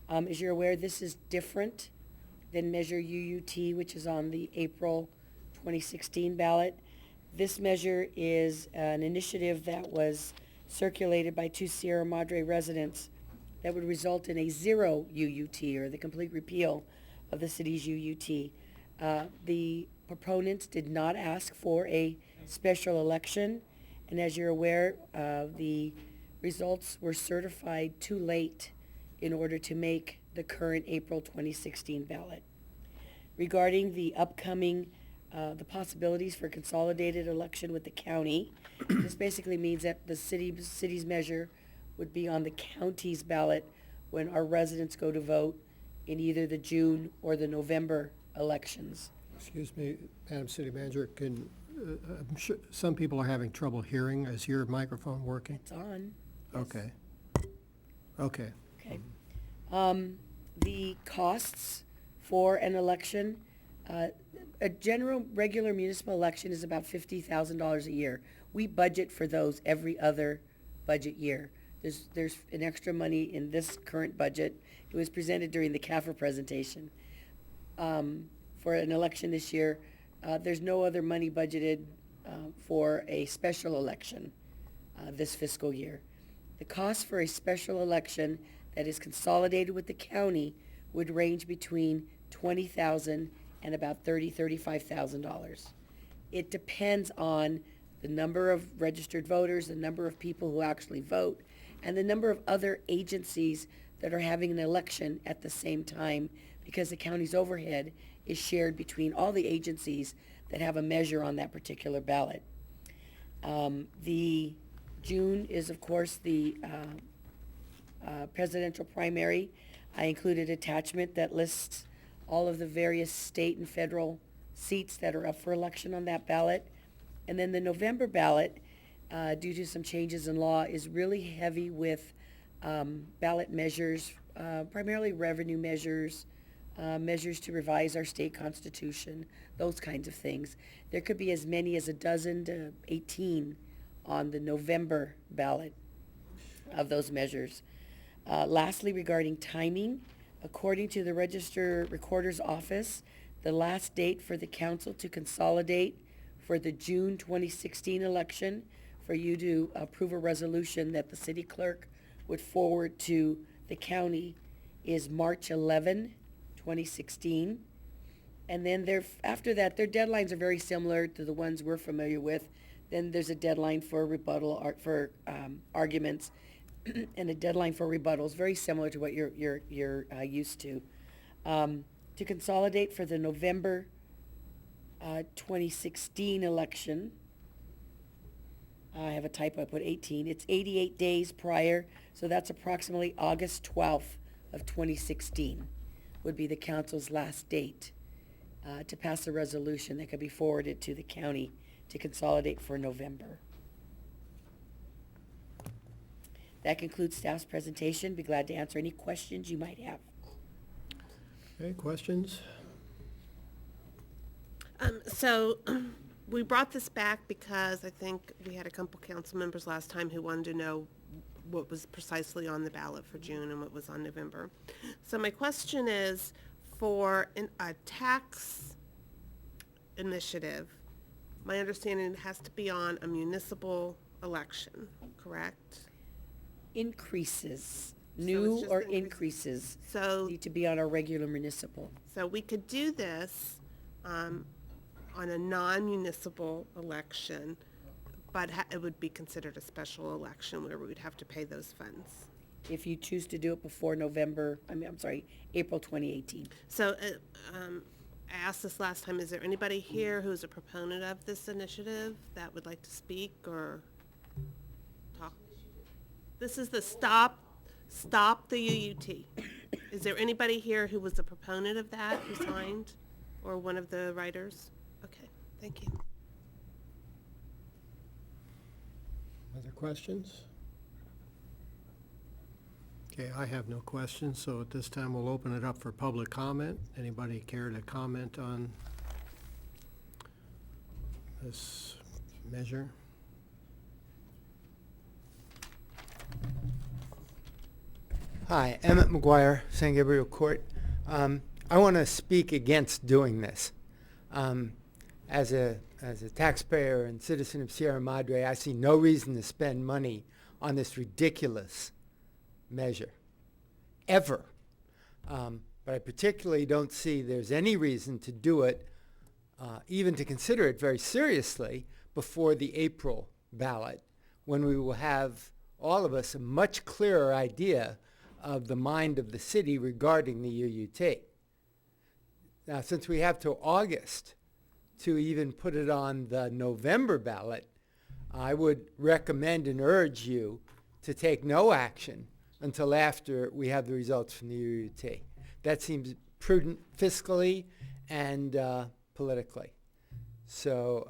As you're aware, this is different than Measure UUT, which is on the April 2016 ballot. This measure is an initiative that was circulated by 2 Sierra Madre residents that would result in a 0 UUT, or the complete repeal of the city's UUT. The proponents did not ask for a special election, and as you're aware, the results were certified too late in order to make the current April 2016 ballot. Regarding the upcoming, the possibilities for consolidated election with the county, this basically means that the city's measure would be on the county's ballot when our residents go to vote in either the June or the November elections. Excuse me, Madam City Manager, I'm sure some people are having trouble hearing. Is your microphone working? It's on. Okay. Okay. Okay. The costs for an election, a general regular municipal election is about $50,000 a year. We budget for those every other budget year. There's an extra money in this current budget. It was presented during the CAFR presentation. For an election this year, there's no other money budgeted for a special election this fiscal year. The cost for a special election that is consolidated with the county would range between $20,000 and about $35,000. It depends on the number of registered voters, the number of people who actually vote, and the number of other agencies that are having an election at the same time, because the county's overhead is shared between all the agencies that have a measure on that particular ballot. The June is, of course, the presidential primary. I included attachment that lists all of the various state and federal seats that are up for election on that ballot. And then the November ballot, due to some changes in law, is really heavy with ballot measures, primarily revenue measures, measures to revise our state constitution, those kinds of things. There could be as many as 12 to 18 on the November ballot of those measures. Lastly, regarding timing, according to the Register Recorder's Office, the last date for the council to consolidate for the June 2016 election, for you to approve a resolution that the city clerk would forward to the county, is March 11, 2016. And then after that, their deadlines are very similar to the ones we're familiar with. Then there's a deadline for rebuttal, for arguments, and a deadline for rebuttals, very similar to what you're used to. To consolidate for the November 2016 election, I have a typo, I put 18. It's 88 days prior, so that's approximately August 12th of 2016 would be the council's last date to pass a resolution that could be forwarded to the county to consolidate for November. That concludes staff's presentation. Be glad to answer any questions you might have. Okay, questions? So we brought this back because I think we had a couple council members last time who wanted to know what was precisely on the ballot for June and what was on November. So my question is, for a tax initiative, my understanding it has to be on a municipal election, correct? Increases, So new it's just or increases, need to be on our regular municipal. So we could do this on a non-municipal election, but it would be considered a special election where we would have to pay those funds. If you choose to do it before April 2018. So I asked this last time, is there anybody here who's a proponent of this initiative that would like to speak or talk? This is the Stop the UUT. Is there anybody here who was a proponent of that, who signed, or one of the writers? Okay, thank you. Other questions? Okay, I have no questions, so at this time we'll open it up for public comment. Anybody care to comment on this measure? Hi, Emmett McGuire, San Gabriel Court. I want to speak against doing this. As a taxpayer and citizen of Sierra Madre, I see no reason to spend money on this ridiculous measure, ever. But I particularly don't see there's any reason to do it, even to consider it very seriously, before the April ballot, when we will have, all of us, a much clearer idea of the mind of the city regarding the UUT. Now, since we have till August to even put it on the November ballot, I would recommend and urge you to take no action until after we have the results from the UUT. That seems prudent fiscally and politically. So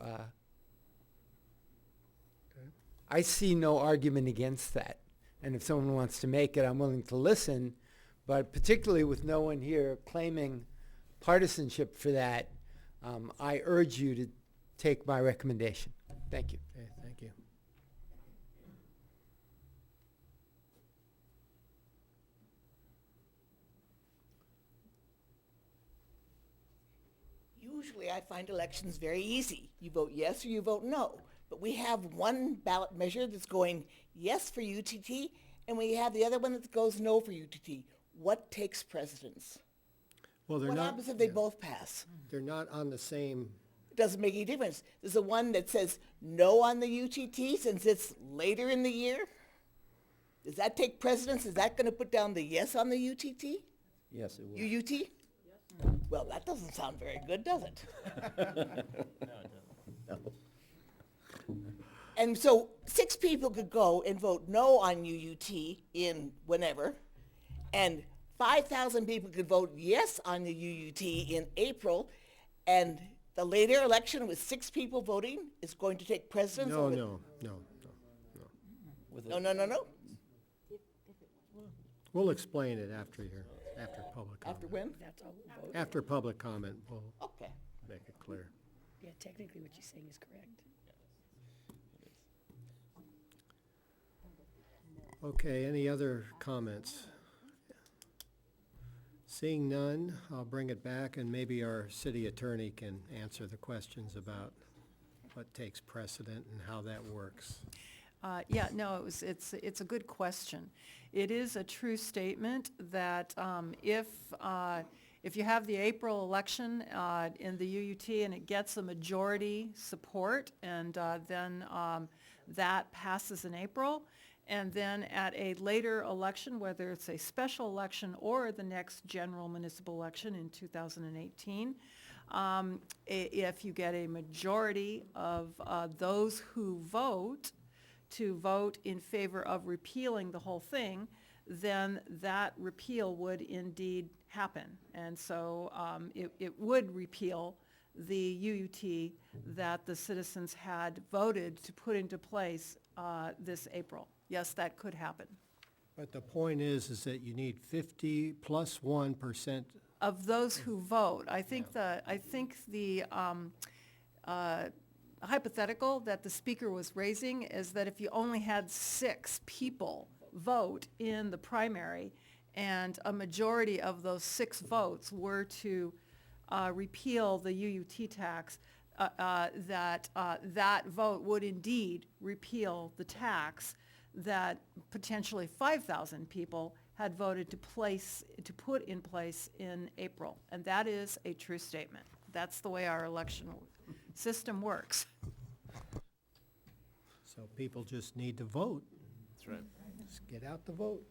I see no argument against that. And if someone wants to make it, I'm willing to listen. But particularly with no one here claiming partisanship for that, I urge you to take my recommendation. Thank you. Okay, thank you. You Usually I find elections very easy. You vote yes or you vote no. But we have one ballot measure that's going yes for UTT, and we have the other one that goes no for UTT. What takes precedence? Well, they're What not, happens if they both pass? they're not on the same, It doesn't make any difference. There's the one that says no on the UTT since it's later in the year. Does that take precedence? Is that going to put down the yes on the UTT? Yes, it will. UUT? Well, that doesn't sound very good, does it? No. And so 6 people could go and vote no on UUT in whenever, and 5,000 people could vote yes on the UUT in April, and the later election with 6 people voting is going to take precedence no, over... no, no, no. No. We'll explain it after public comment. After when? That's all we'll vote. After public comment, we'll Okay. make it clear. Yeah, technically what you're saying is correct. Okay, any other comments? Seeing none, I'll bring it back, and maybe our city attorney can answer the questions about what takes precedent and how that works. Yeah, no, it's a good question. It is a true statement that if you have the April election in the UUT and it gets a majority support, and then that passes in April, and then at a later election, whether it's a special election or the next general municipal election in 2018, if you get a majority of those who vote to vote in favor of repealing the whole thing, then that repeal would indeed happen. And so it would repeal the UUT that the citizens had voted to put into place this April. Yes, that could happen. But the point is that you need 50 plus 1%. Of those who vote, I think the hypothetical that the speaker was raising is that if you only had 6 people vote in the primary and a majority of those 6 votes were to repeal the UUT tax, that vote would indeed repeal the tax that potentially 5,000 people had voted to put in place in April. And that is a true statement. That's the way our election system works. So people just need to vote. That's right. Just get out the vote.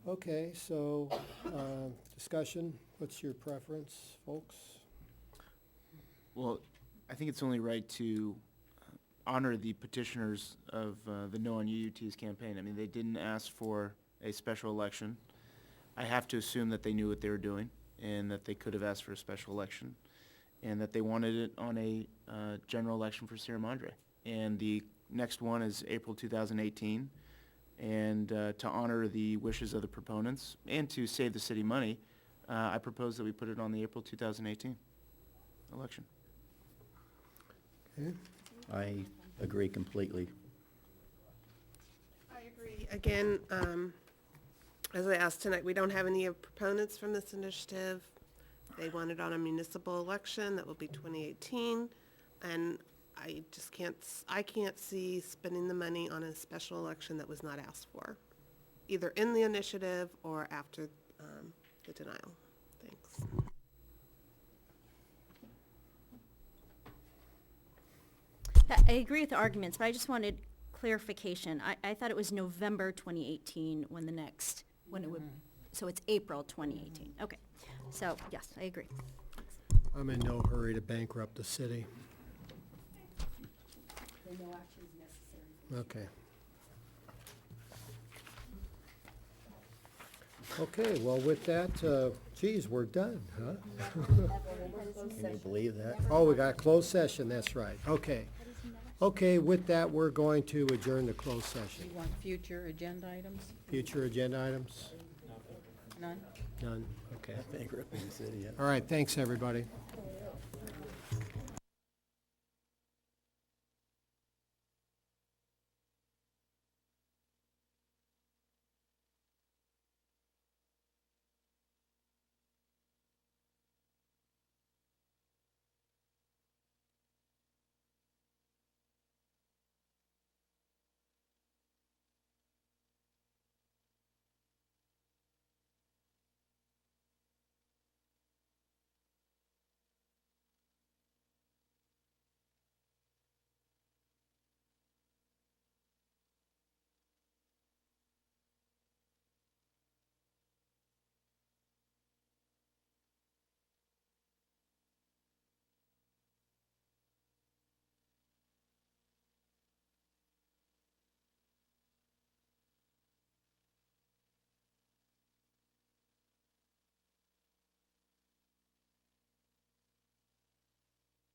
Okay, so discussion, what's your preference, folks? Well, I think it's only right to honor the petitioners of the No on UUT's campaign. I mean, they didn't ask for a special election. I have to assume that they knew what they were doing and that they could have asked for a special election and that they wanted it on a general election for Sierra Madre. And the next one is April 2018. And to honor the wishes of the proponents and to save the city money, I propose that we put it on the April 2018 election. Okay. I agree completely. I agree. Again, as I asked tonight, we don't have any proponents from this initiative. They want it on a municipal election that will be 2018, and I just can't see spending the money on a special election that was not asked for, either in the initiative or after the denial. Thanks. I agree with the arguments, but I just wanted clarification. I thought it was November 2018 when it would, so it's April 2018. Okay, so yes, I agree. I'm in no hurry to bankrupt the city. No action is necessary. Okay. Okay, well, with that, geez, we're done, huh? Can you believe that? Oh, we got closed session, that's right. Okay. Okay, with that, we're going to adjourn the closed session. You want future agenda items? Future agenda items? None? None, okay. Bankrupting the city, yeah. All right, thanks, everybody.